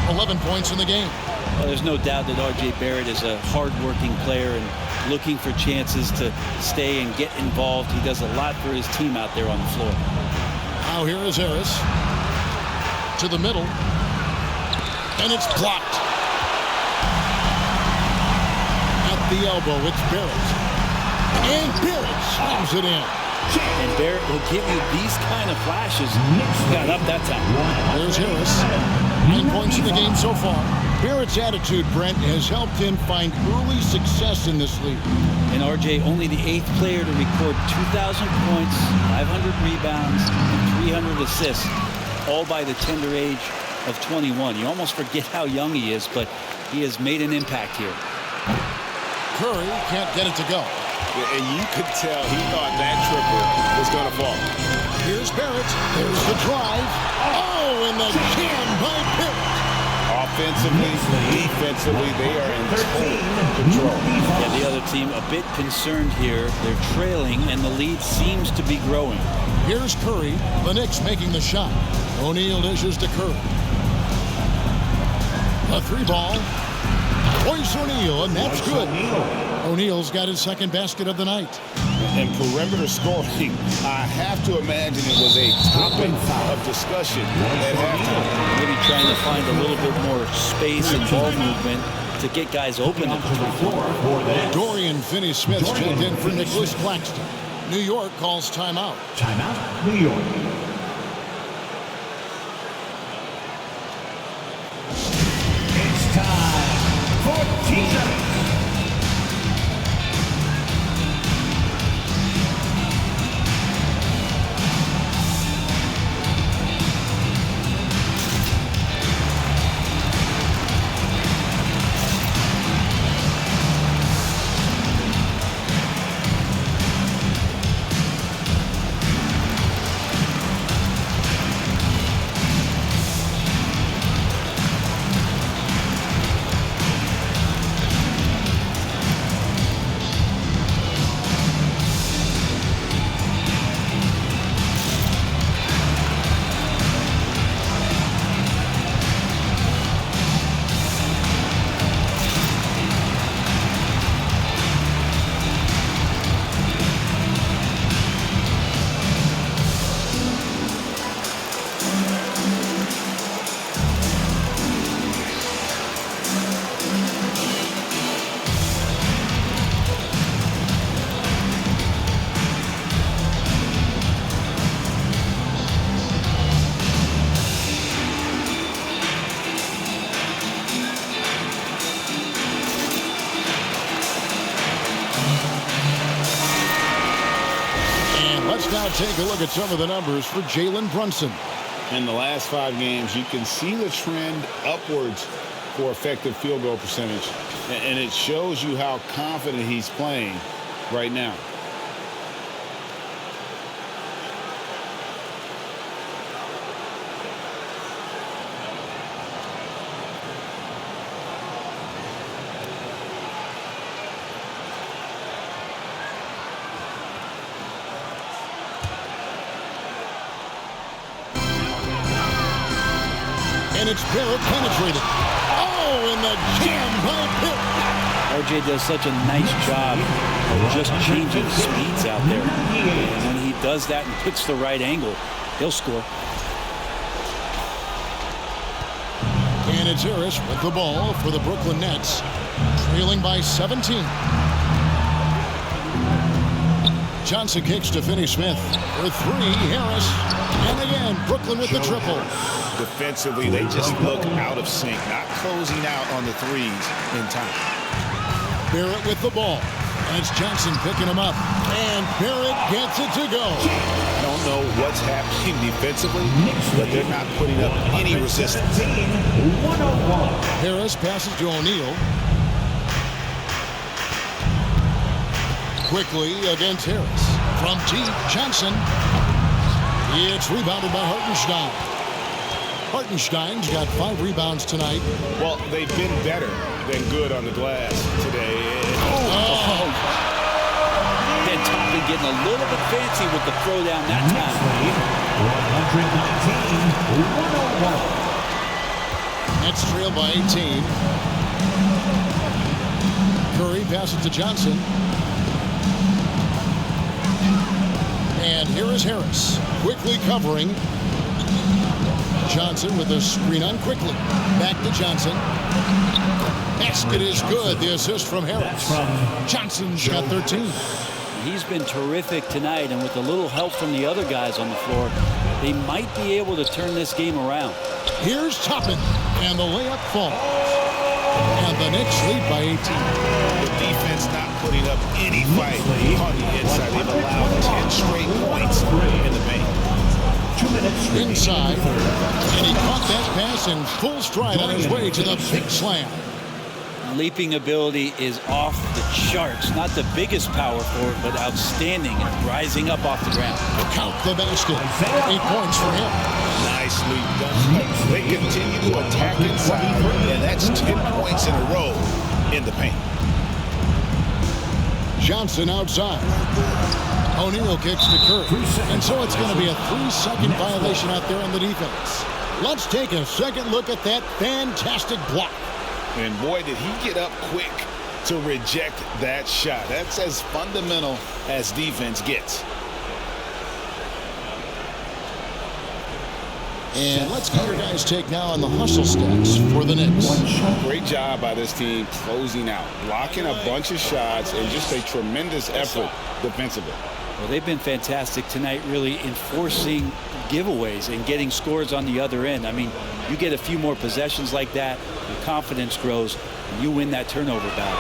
11 points in the game. Well, there's no doubt that RJ Barrett is a hard-working player and looking for chances to stay and get involved. He does a lot for his team out there on the floor. Now here is Harris to the middle, and it's blocked. The elbow, it's Barrett. And Barrett slams it in. And Barrett will give you these kind of flashes. Got up that time. There's Harris. 9 points in the game so far. Barrett's attitude, Brent, has helped him find early success in this league. And RJ, only the 8th player to record 2,000 points, 500 rebounds, and 300 assists, all by the tender age of 21. You almost forget how young he is, but he has made an impact here. Curry can't get it to go. And you could tell he thought that triple was going to fall. Here's Barrett. There's the drive. Oh, and the jam by Barrett. Offensively, defensively, they are in total control. Yeah, the other team a bit concerned here. They're trailing, and the lead seems to be growing. Here's Curry. The Knicks making the shot. O'Neal dishes to Curry. A 3-ball. Royce O'Neal, and that's good. O'Neal's got his second basket of the night. And perimeter scoring, I have to imagine it was a topic of discussion at halftime. Maybe trying to find a little bit more space and ball movement to get guys open at the floor. Dorian Finney-Smith's checked in for Nicholas Claxton. New York calls timeout. Timeout, New York. It's time for teaser. Now take a look at some of the numbers for Jalen Brunson. In the last 5 games, you can see the trend upwards for effective field goal percentage. And it shows you how confident he's playing right now. And it's Barrett penetrated. Oh, and the jam by Pitt. RJ does such a nice job of just changing speeds out there. And when he does that and picks the right angle, he'll score. And it's Harris with the ball for the Brooklyn Nets, trailing by 17. Johnson kicks to Finney-Smith for 3. Harris. And again, Brooklyn with the triple. Defensively, they just look out of sync, not closing out on the threes in time. Barrett with the ball. And it's Johnson picking him up. And Barrett gets it to go. I don't know what's happening defensively, but they're not putting up any resistance. Harris passes to O'Neal. Quickly against Harris. From deep, Johnson. It's rebounded by Hartenstein. Hartenstein's got 5 rebounds tonight. Well, they've been better than good on the glass today. And Toppin getting a little bit fancy with the throwdown that time. 119-101. Nets trail by 18. Curry passes to Johnson. And here is Harris, quickly covering. Johnson with the screen on quickly. Back to Johnson. Basket is good. The assist from Harris. Johnson's got 13. He's been terrific tonight, and with a little help from the other guys on the floor, they might be able to turn this game around. Here's Toppin, and the layup falls. And the Knicks lead by 18. The defense not putting up any fight on the inside. They've allowed 10 straight points in the paint. 2 minutes inside, and he caught that pass in full stride on his way to the big slam. leaping ability is off the charts. Not the biggest power forward, but outstanding and rising up off the ground. Count the basket. 8 points for him. Nicely done. They continue to attack inside, and that's 10 points in a row in the paint. Johnson outside. O'Neal kicks to Curry. And so it's going to be a 3-second violation out there on the defense. Let's take a second look at that fantastic block. And boy, did he get up quick to reject that shot. That's as fundamental as defense gets. And let's get your guys' take now on the hustle stats for the Knicks. Great job by this team closing out, blocking a bunch of shots, and just a tremendous effort defensively. Well, they've been fantastic tonight, really enforcing giveaways and getting scores on the other end. I mean, you get a few more possessions like that, your confidence grows, and you win that turnover battle.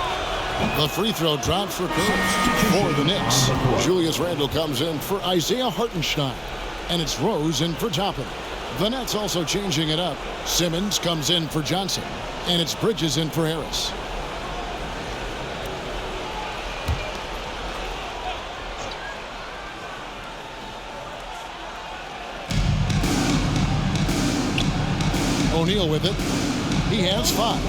The free throw dropped for Curry for the Knicks. Julius Randle comes in for Isaiah Hartenstein, and it's Rose in for Toppin. The Nets also changing it up. Simmons comes in for Johnson, and it's Bridges in for Harris. O'Neal with it. He has 5.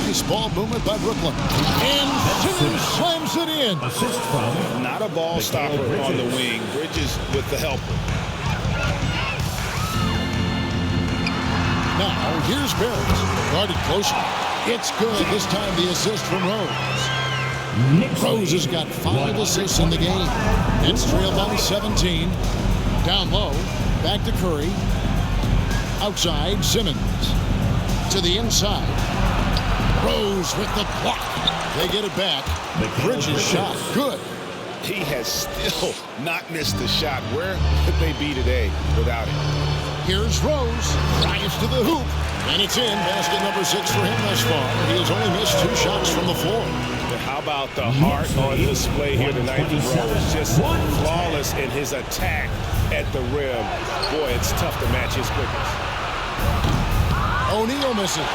Nice ball movement by Brooklyn. And Simmons slams it in. Assist from Not a ball stopper on the wing. Bridges with the helper. Now, here's Barrett. Guarded closely. It's good. This time the assist from Rose. Rose has got 5 assists in the game. It's trailed by 17. Down low. Back to Curry. Outside, Simmons. To the inside. Rose with the block. They get it back. Bridges shot. Good. He has still not missed a shot. Where could they be today without him? Here's Rose. Drives to the hoop. And it's in. Basket number 6 for him thus far. He has only missed 2 shots from the floor. How about the heart on display here tonight from Rose? Just flawless in his attack at the rim. Boy, it's tough to match his quickness. O'Neal misses.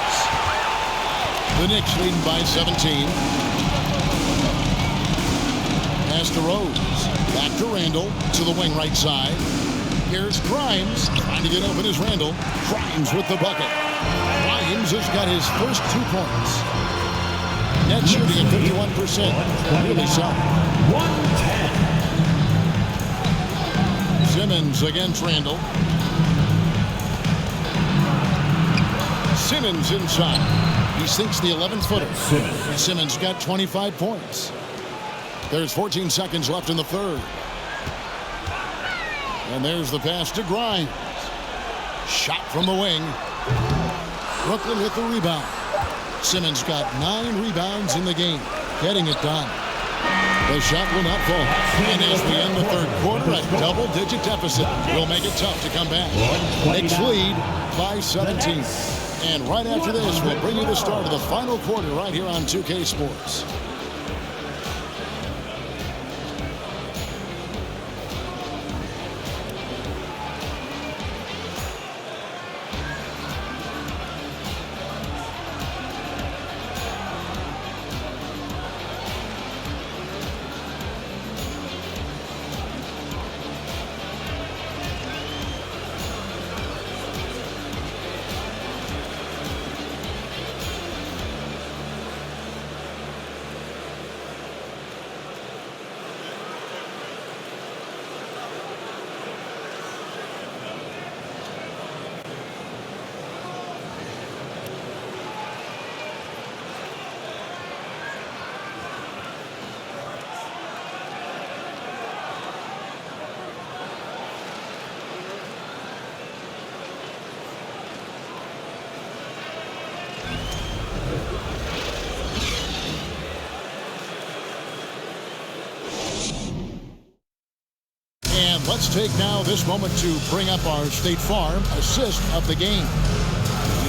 The Knicks leading by 17. Pass to Rose. Back to Randle. To the wing right side. Here's Grimes. Trying to get open is Randle. Grimes with the bucket. Grimes has got his first 2 points. Net shooting at 51%. Really solid. 110. Simmons against Randle. Simmons inside. He sinks the 11-footer. Simmons got 25 points. There's 14 seconds left in the third. And there's the pass to Grimes. Shot from the wing. Brooklyn with the rebound. Simmons got 9 rebounds in the game, getting it done. The shot will not fall. And as we end the third quarter, a double-digit deficit will make it tough to come back. Knicks lead by 17. And right after this, we'll bring you the start of the final quarter right here on 2K Sports. Let's take now this moment to bring up our State Farm assist of the game.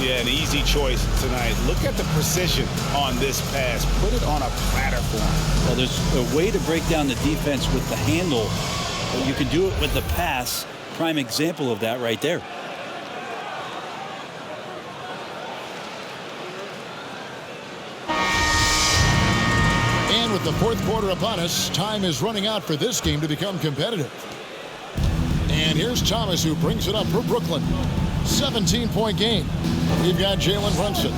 Yeah, an easy choice tonight. Look at the precision on this pass. Put it on a platter for him. Well, there's a way to break down the defense with the handle. You can do it with the pass. Prime example of that right there. And with the fourth quarter upon us, time is running out for this game to become competitive. And here's Thomas, who brings it up for Brooklyn. 17-point game. We've got Jalen Brunson.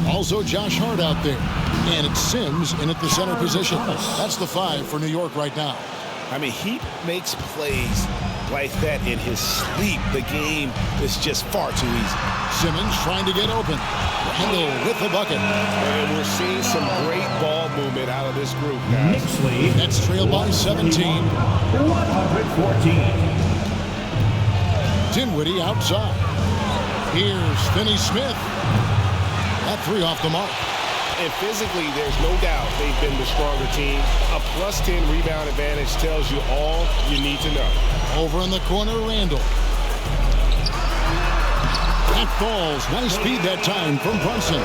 Also Josh Hart out there. And it's Sims in at the center position. That's the 5 for New York right now. I mean, he makes plays like that in his sleep. The game is just far too easy. Simmons trying to get open. Randle with the bucket. And we're seeing some great ball movement out of this group, guys. Nets trail by 17. 114. Dinwiddie outside. Here's Finney Smith. That 3 off the mark. And physically, there's no doubt they've been the stronger team. A +10 rebound advantage tells you all you need to know. Over in the corner, Randle. That falls. Nice feed that time from Brunson.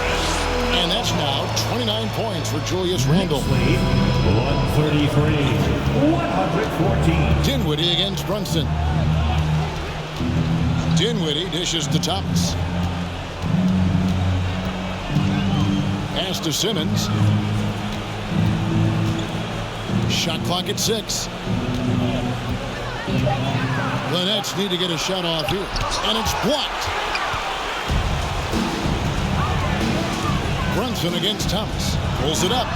And that's now 29 points for Julius Randle. 133-114. Dinwiddie against Brunson. Dinwiddie dishes to Thomas. Pass to Simmons. Shot clock at 6. The Nets need to get a shot off here. And it's blocked. Brunson against Thomas. Pulls it up.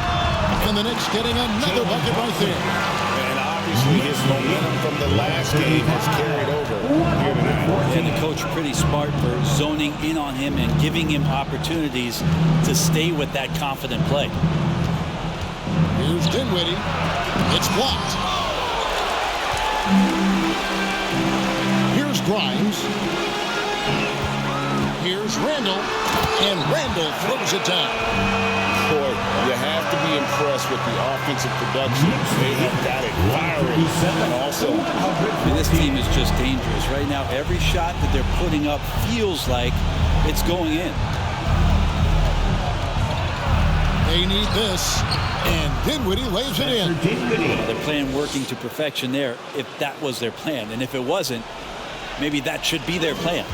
And the Knicks getting another bucket right there. And obviously his momentum from the last game has carried over here tonight. And the coach pretty smart for zoning in on him and giving him opportunities to stay with that confident play. Here's Dinwiddie. It's blocked. Here's Grimes. Here's Randle. And Randle throws it down. Boy, you have to be impressed with the offensive production. They have got it firing. And also, and this team is just dangerous. Right now, every shot that they're putting up feels like it's going in. They need this. And Dinwiddie lays it in. Their plan working to perfection there, if that was their plan. And if it wasn't, maybe that should be their plan.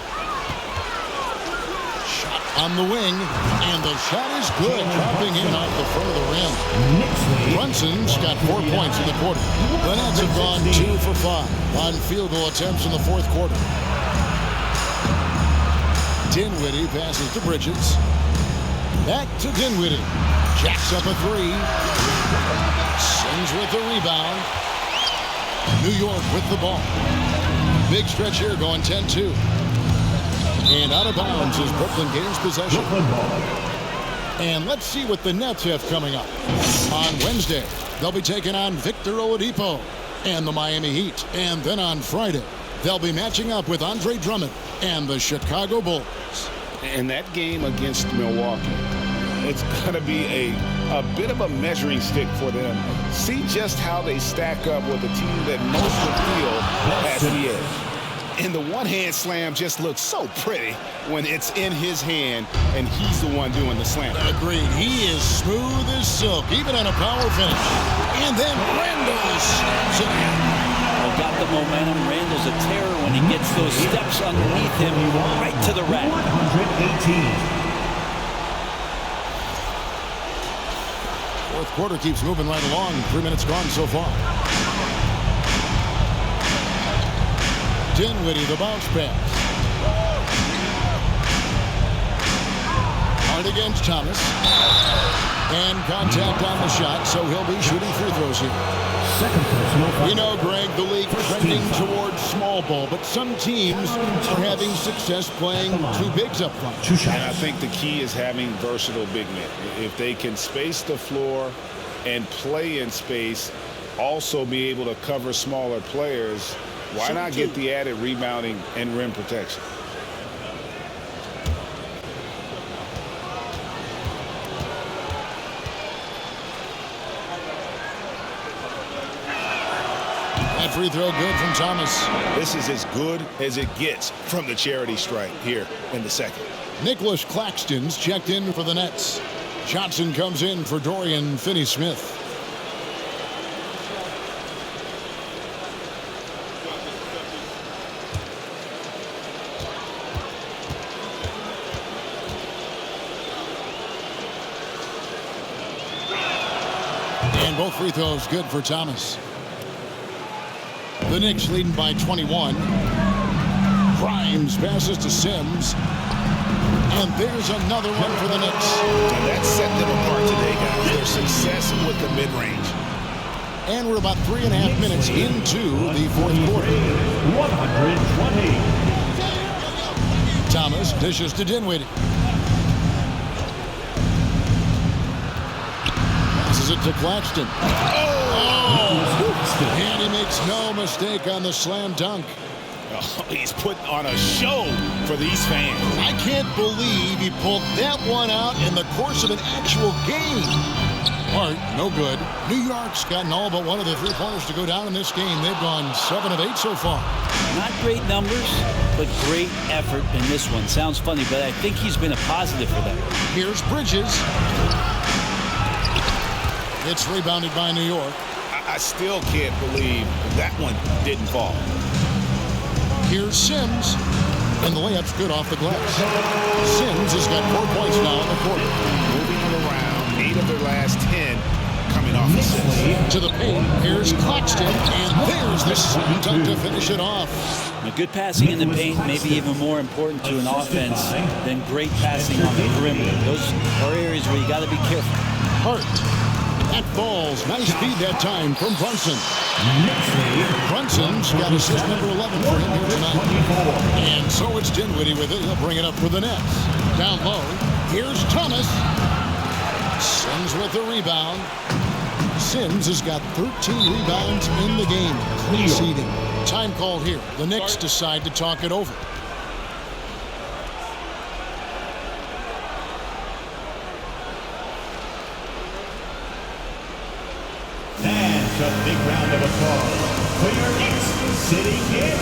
Shot on the wing, and the shot is good, dropping in off the front of the rim. Brunson's got 4 points in the quarter. The Nets have gone 2 for 5 on field goal attempts in the fourth quarter. Dinwiddie passes to Bridges. Back to Dinwiddie. Jacks up a 3. Sings with the rebound. New York with the ball. Big stretch here, going 10-2. And out of bounds is Brooklyn gains possession. And let's see what the Nets have coming up. On Wednesday, they'll be taking on Victor Oladipo and the Miami Heat. And then on Friday, they'll be matching up with Andre Drummond and the Chicago Bulls. And that game against Milwaukee, it's going to be a bit of a measuring stick for them. See just how they stack up with a team that most would feel has the edge. And the one-hand slam just looks so pretty when it's in his hand and he's the one doing the slam. Agreed. He is smooth as silk, even on a power finish. And then Randle slams it in. Well, got the momentum. Randle's a terror when he gets those steps underneath him right to the rack. 118. Fourth quarter keeps moving right along. 3 minutes gone so far. Dinwiddie, the bounce pass. Hard against Thomas. And contact on the shot, so he'll be shooting free throws here. You know, Greg, the league trending towards small ball, but some teams are having success playing two bigs up front. And I think the key is having versatile big men. If they can space the floor and play in space, also be able to cover smaller players, why not get the added rebounding and rim protection? That free throw good from Thomas. This is as good as it gets from the charity stripe here in the second. Nicholas Claxton's checked in for the Nets. Johnson comes in for Dorian Finney-Smith. And both free throws good for Thomas. The Knicks leading by 21. Grimes passes to Sims. And there's another one for the Knicks. And that set them apart today, guys. Their success with the mid-range. And we're about 3.5 minutes into the fourth quarter. 120. Thomas dishes to Dinwiddie. Passes it to Claxton. And he makes no mistake on the slam dunk. Oh, he's put on a show for these fans. I can't believe he pulled that one out in the course of an actual game. Hart, no good. New York's gotten all but one of the 3 pointers to go down in this game. They've gone 7 of 8 so far. Not great numbers, but great effort in this one. Sounds funny, but I think he's been a positive for them. Here's Bridges. It's rebounded by New York. I still can't believe that one didn't fall. Here's Sims. And the layup's good off the glass. Sims has got 4 points now in the quarter. Moving it around. 8 of their last 10 coming off the set. To the paint. Here's Claxton. And there's the slam dunk to finish it off. Good passing in the paint may be even more important to an offense than great passing on the perimeter. Those are areas where you got to be careful. Hart. That falls. Nice feed that time from Brunson. Brunson's got assist number 11 for him here tonight. And so it's Dinwiddie with it. He'll bring it up for the Nets. Down low. Here's Thomas. Sims with the rebound. Sims has got 13 rebounds in the game. Conceding. Time called here. The Knicks decide to talk it over. And a big round of applause for your Knicks sitting here.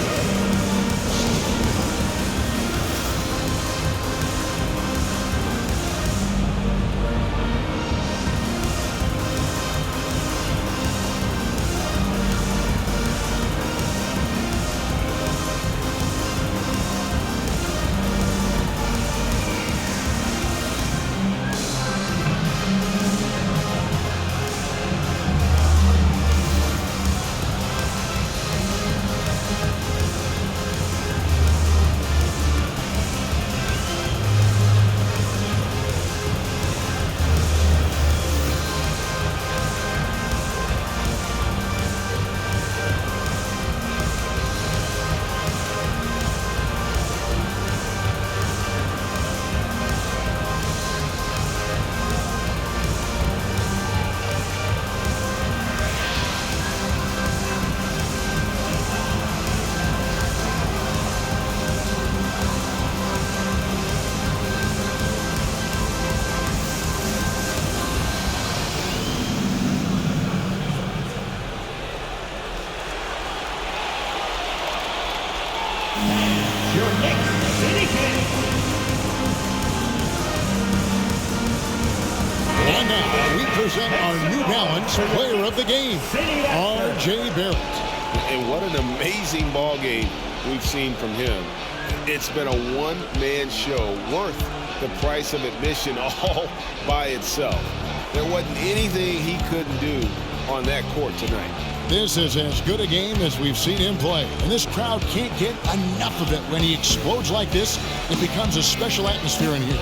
Your Knicks City King. And now we present our New Balance Player of the Game, R.J. Barrett. And what an amazing ball game we've seen from him. It's been a one-man show worth the price of admission all by itself. There wasn't anything he couldn't do on that court tonight. This is as good a game as we've seen him play. And this crowd can't get enough of it. When he explodes like this, it becomes a special atmosphere in here.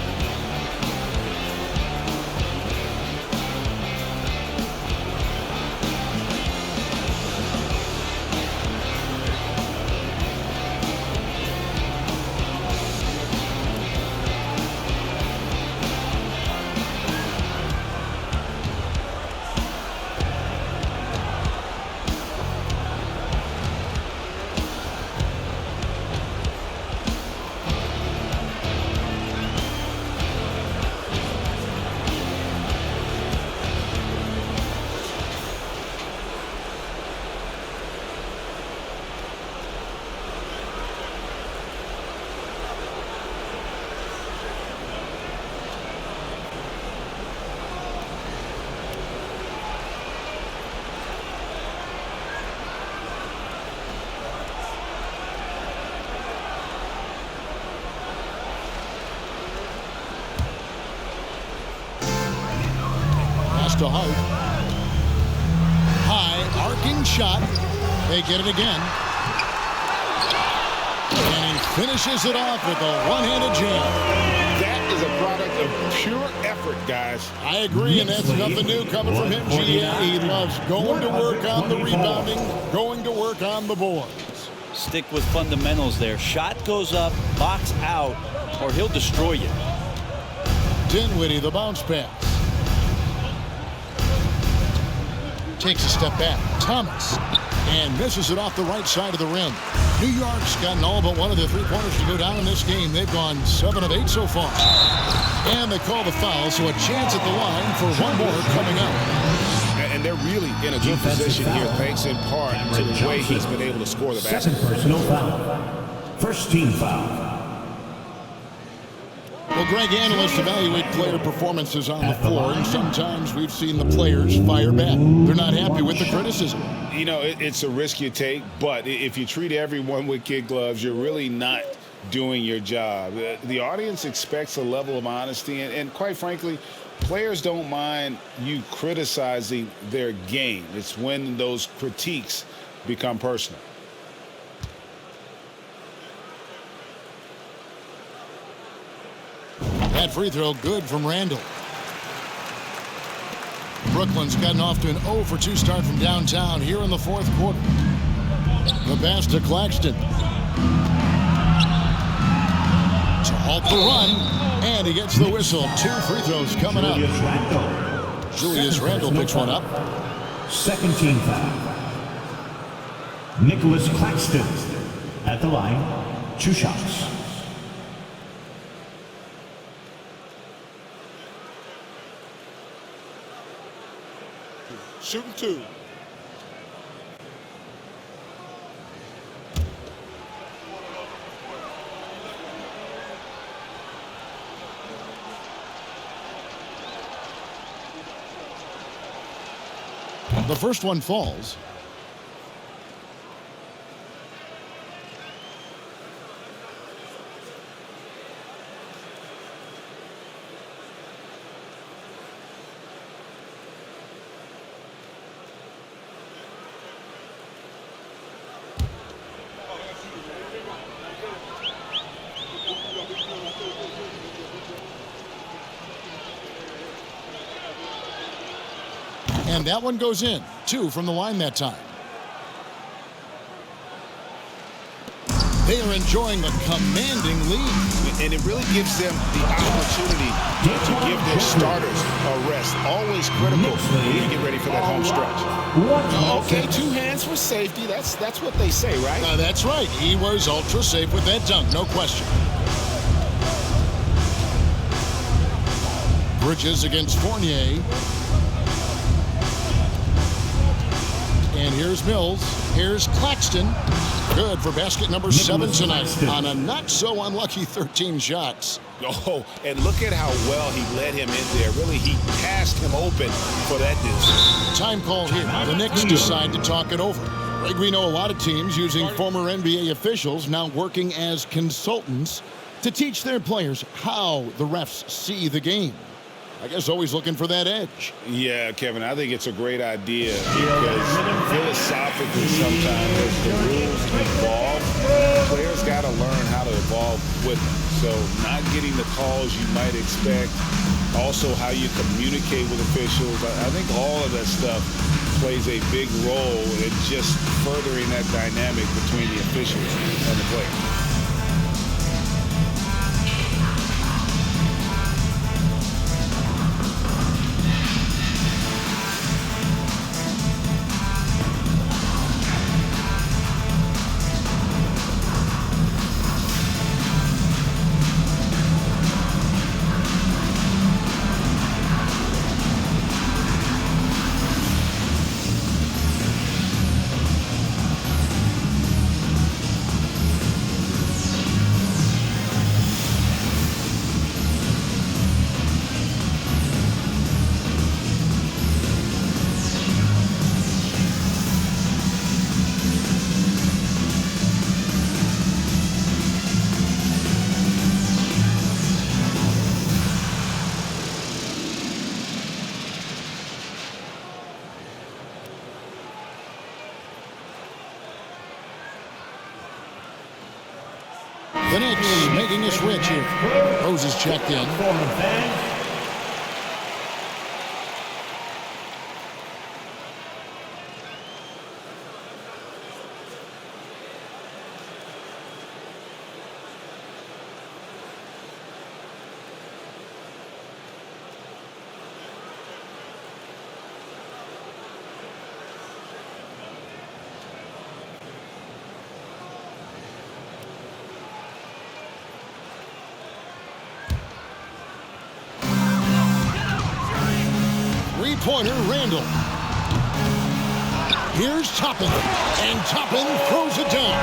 To Hart. shot. They get it again. And he finishes it off with a one-handed jam. That is a product of pure effort, guys. I agree, and that's nothing new coming from him, GA. He loves going to work on the rebounding, going to work on the boards. Stick with fundamentals there. Shot goes up, box out, or he'll destroy you. Dinwiddie, the bounce pass. Takes a step back. Thomas. And misses it off the right side of the rim. New York's gotten all but one of the three-pointers to go down in this game. They've gone 7 of 8 so far. And they call the foul, so a chance at the line for one more coming up. And they're really in a good position here, thanks in part to the way he's been able to score the basketball. Second personal foul. First team foul. Well, Greg, analysts evaluate player performances on the floor, and sometimes we've seen the players fire back. They're not happy with the criticism. You know, it's a risk you take, but if you treat everyone with kid gloves, you're really not doing your job. The audience expects a level of honesty, and quite frankly, players don't mind you criticizing their game. It's when those critiques become personal. That free throw good from Randall. Brooklyn's gotten off to an 0 for 2 start from downtown here in the fourth quarter. The pass to Claxton. To halt the run, and he gets the whistle. 2 free throws coming up. Julius Randle picks one up. Second team foul. Nicholas Claxton at the line. 2 shots. Shooting 2. The first one falls. And that one goes in. 2 from the line that time. They are enjoying a commanding lead. And it really gives them the opportunity to give their starters a rest. Always critical when you get ready for that home stretch. Okay, 2 hands for safety. That's what they say, right? That's right. He was ultra safe with that dunk, no question. Bridges against Fournier. And here's Mills. Here's Claxton. Good for basket number 7 tonight on a not-so-unlucky 13 shots. Oh, and look at how well he led him in there. Really, he passed him open for that distance. Time call here. The Knicks decide to talk it over. Like we know a lot of teams using former NBA officials now working as consultants to teach their players how the refs see the game. I guess always looking for that edge. Yeah, Kevin, I think it's a great idea because philosophically sometimes as the rules evolve, players got to learn how to evolve with them. So not getting the calls you might expect, also how you communicate with officials. I think all of that stuff plays a big role in just furthering that dynamic between the officials and the players. The Knicks making a switch here. Rose is checked in. Three-pointer, Randall. Here's Toppin, and Toppin throws it down.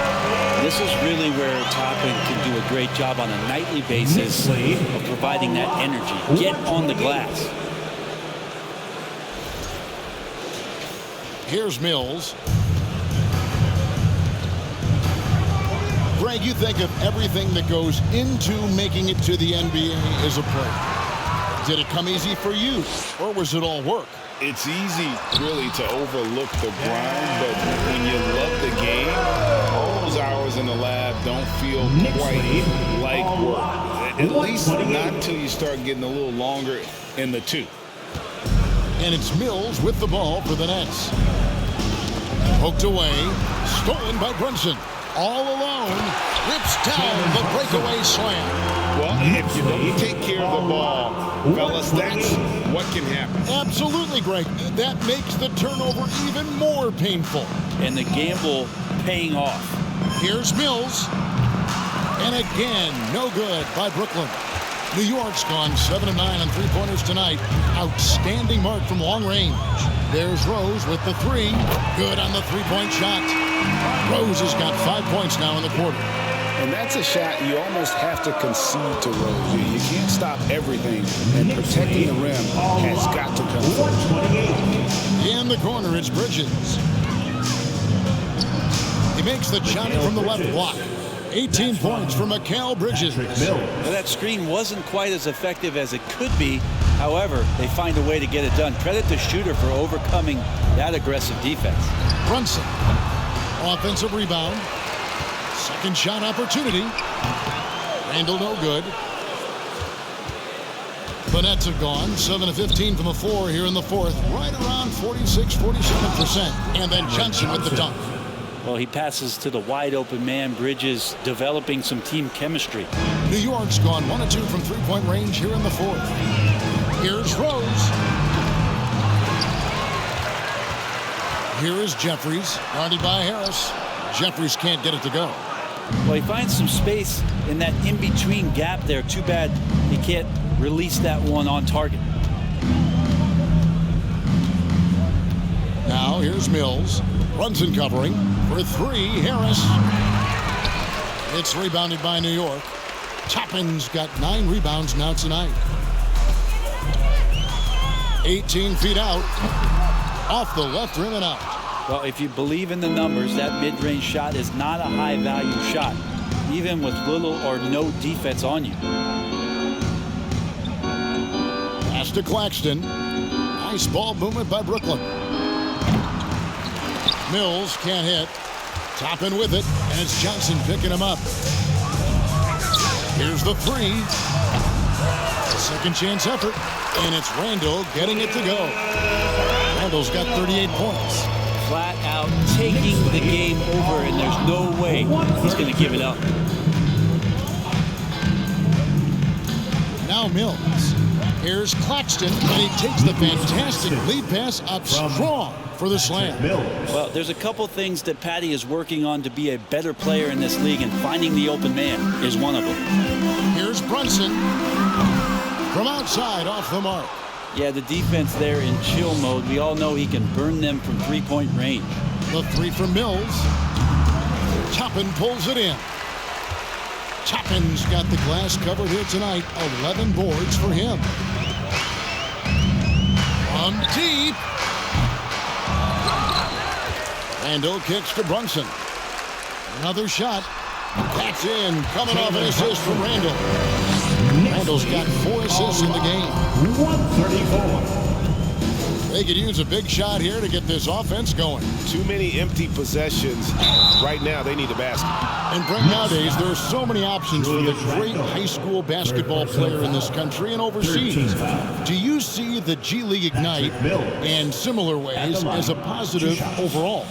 This is really where Toppin can do a great job on a nightly basis of providing that energy. Get on the glass. Here's Mills. Greg, you think of everything that goes into making it to the NBA as a player. Did it come easy for you, or was it all work? It's easy, really, to overlook the grind, but when you love the game, all those hours in the lab don't feel quite like work. At least not until you start getting a little longer in the tooth. And it's Mills with the ball for the Nets. Poked away, stolen by Brunson. All alone, rips down the breakaway slam. Well, if you don't take care of the ball, fellas, that's what can happen. Absolutely, Greg. That makes the turnover even more painful. And the gamble paying off. Here's Mills. And again, no good by Brooklyn. New York's gone 7 of 9 on three-pointers tonight. Outstanding mark from long range. There's Rose with the three. Good on the three-point shot. Rose has got 5 points now in the quarter. And that's a shot you almost have to concede to Rose. You can't stop everything, and protecting the rim has got to come first. In the corner, it's Bridges. He makes the shot from the left block. 18 points for Mikal Bridges. Well, that screen wasn't quite as effective as it could be. However, they find a way to get it done. Credit the shooter for overcoming that aggressive defense. Brunson, offensive rebound. Second shot opportunity. Randall no good. The Nets have gone 7 of 15 from the floor here in the fourth. Right around 46-47%. And then Johnson with the dunk. Well, he passes to the wide open man. Bridges developing some team chemistry. New York's gone 1 of 2 from three-point range here in the fourth. Here's Rose. Here is Jeffries, guarded by Harris. Jeffries can't get it to go. Well, he finds some space in that in-between gap there. Too bad he can't release that one on target. Now here's Mills. Brunson covering for three. Harris. It's rebounded by New York. Toppin's got 9 rebounds now tonight. 18 feet out. Off the left rim and out. Well, if you believe in the numbers, that mid-range shot is not a high-value shot, even with little or no defense on you. Pass to Claxton. Nice ball movement by Brooklyn. Mills can't hit. Toppin with it, and it's Johnson picking him up. Here's the three. Second chance effort, and it's Randall getting it to go. Randall's got 38 points. Flat out taking the game over, and there's no way he's going to give it up. Now Mills. Here's Claxton, and he takes the fantastic lead pass up strong for the slam. Well, there's a couple things that Patty is working on to be a better player in this league, and finding the open man is one of them. Here's Brunson from outside off the mark. Yeah, the defense there in chill mode. We all know he can burn them from three-point range. The three from Mills. Toppin pulls it in. Toppin's got the glass covered here tonight. 11 boards for him. From deep. Randall kicks to Brunson. Another shot. That's in. Coming off an assist from Randall. Randall's got 4 assists in the game. 134. They could use a big shot here to get this offense going. Too many empty possessions. Right now, they need a basket. And Brent, nowadays, there are so many options for the great high school basketball player in this country and overseas. Do you see the G League Ignite in similar ways as a positive overall?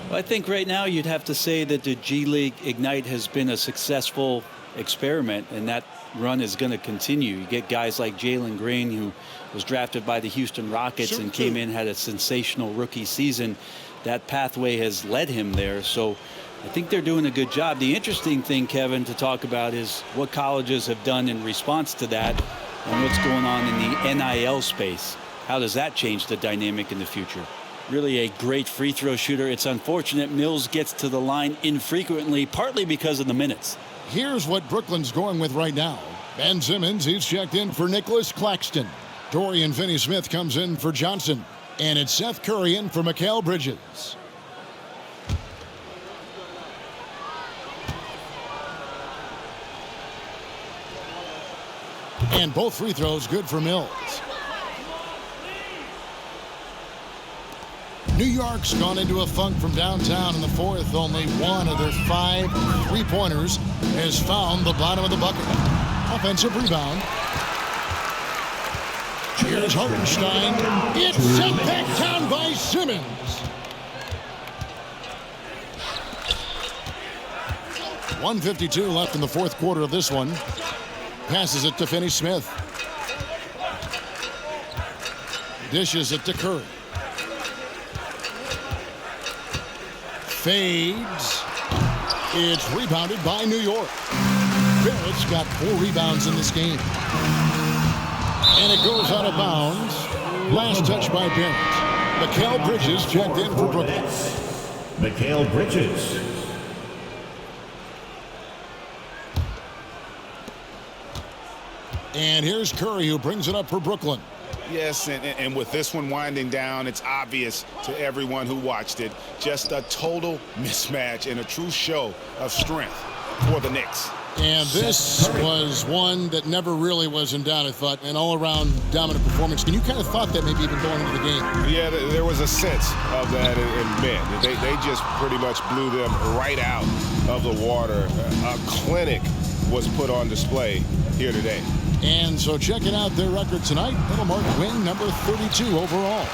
Well, I think right now you'd have to say that the G League Ignite has been a successful experiment, and that run is going to continue. You get guys like Jalen Green, who was drafted by the Houston Rockets and came in, had a sensational rookie season. That pathway has led him there. So I think they're doing a good job. The interesting thing, Kevin, to talk about is what colleges have done in response to that and what's going on in the NIL space. How does that change the dynamic in the future? Really a great free throw shooter. It's unfortunate Mills gets to the line infrequently, partly because of the minutes. Here's what Brooklyn's going with right now. Ben Simmons, he's checked in for Nicholas Claxton. Dorian Finney-Smith comes in for Johnson. And it's Seth Curry in for Mikal Bridges. And both free throws good for Mills. New York's gone into a funk from downtown in the fourth. Only one of their 5 3-pointers has found the bottom of the bucket. Offensive rebound. Here's Hartenstein. It's sent back down by Simmons. .152 left in the fourth quarter of this one. Passes it to Finney-Smith. Dishes it to Curry. Fades. It's rebounded by New York. Barrett's got 4 rebounds in this game. And it goes out of bounds. Last touch by Barrett. Mikal Bridges checked in for Brooklyn. Mikal Bridges. And here's Curry, who brings it up for Brooklyn. Yes, and with this one winding down, it's obvious to everyone who watched it. Just a total mismatch and a true show of strength for the Knicks. And this was one that never really was in doubt, I thought. An all-around dominant performance. And you kind of thought that maybe even going into the game. Yeah, there was a sense of that in men. They just pretty much blew them right out of the water. A clinic was put on display here today. And so checking out their record tonight, that'll mark win number 32 overall.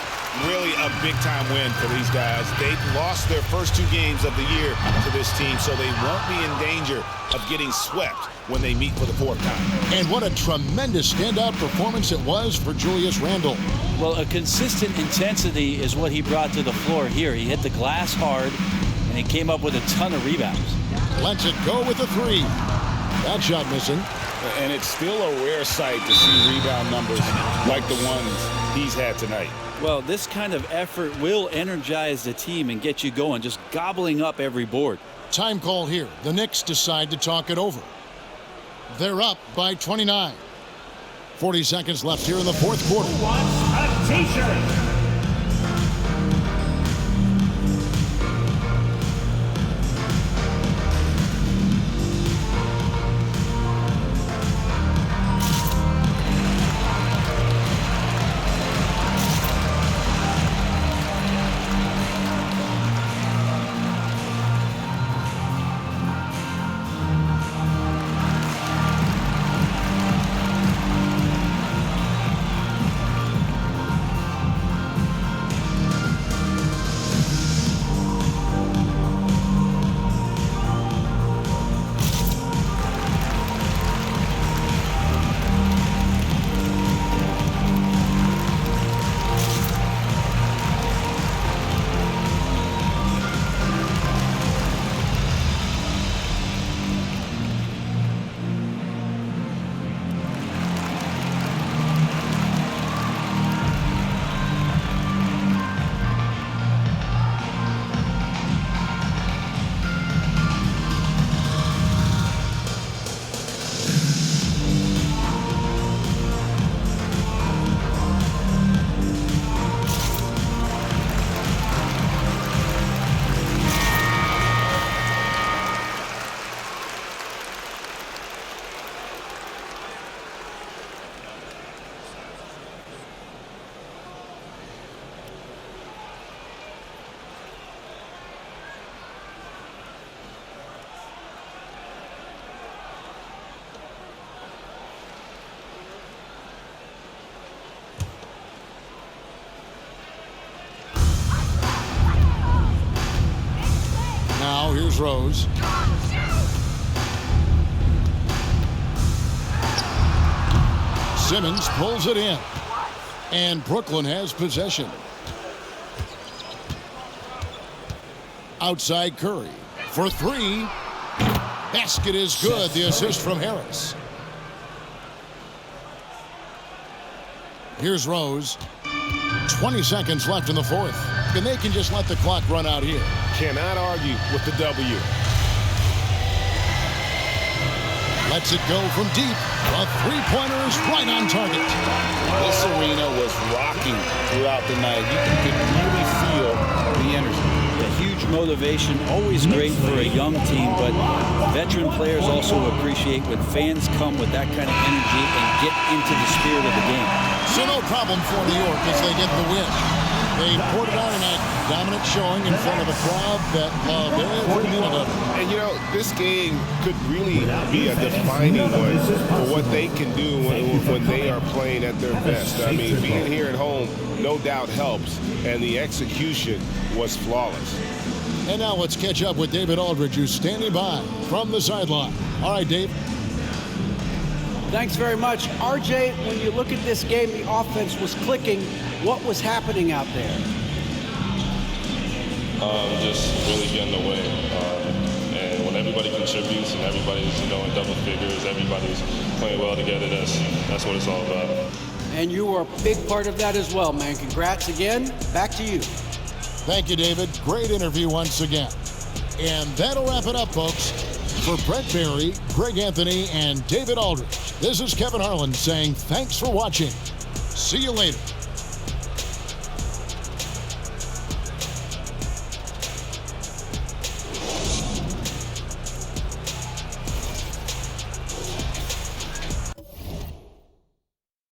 Really a big-time win for these guys. They've lost their first 2 games of the year to this team, so they won't be in danger of getting swept when they meet for the 4th time. And what a tremendous standout performance it was for Julius Randle. Well, a consistent intensity is what he brought to the floor here. He hit the glass hard, and he came up with a ton of rebounds. Lets it go with a 3. That shot missing. And it's still a rare sight to see rebound numbers like the ones he's had tonight. Well, this kind of effort will energize the team and get you going, just gobbling up every board. Time call here. The Knicks decide to talk it over. They're up by 29. 40 seconds left here in the fourth quarter. Wants a t-shirt. here's Rose. Simmons pulls it in. And Brooklyn has possession. Outside Curry for three. Basket is good. The assist from Harris. Here's Rose. 20 seconds left in the fourth. And they can just let the clock run out here. Cannot argue with the W. Lets it go from deep. A three-pointer is right on target. This arena was rocking throughout the night. You could really feel the energy. A huge motivation, always great for a young team, but veteran players also appreciate when fans come with that kind of energy and get into the spirit of the game. So no problem for New York as they get the win. They poured it on tonight, dominant showing in front of a crowd that loved every minute of it. And you know, this game could really be a defining one for what they can do when they are playing at their best. I mean, being here at home no doubt helps, and the execution was flawless. And now let's catch up with David Aldridge, who's standing by from the sideline. All right, Dave. Thanks very much. RJ, when you look at this game, the offense was clicking. What was happening out there? Just really getting away. And when everybody contributes and everybody's, in double figures, everybody's playing well together, that's what it's all about. And you were a big part of that as well, man. Congrats again. Back to you. Thank you, David. Great interview once again. And that'll wrap it up, folks. For Brett Barry, Greg Anthony, and David Aldridge, this is Kevin Harlan saying thanks for watching. See you later.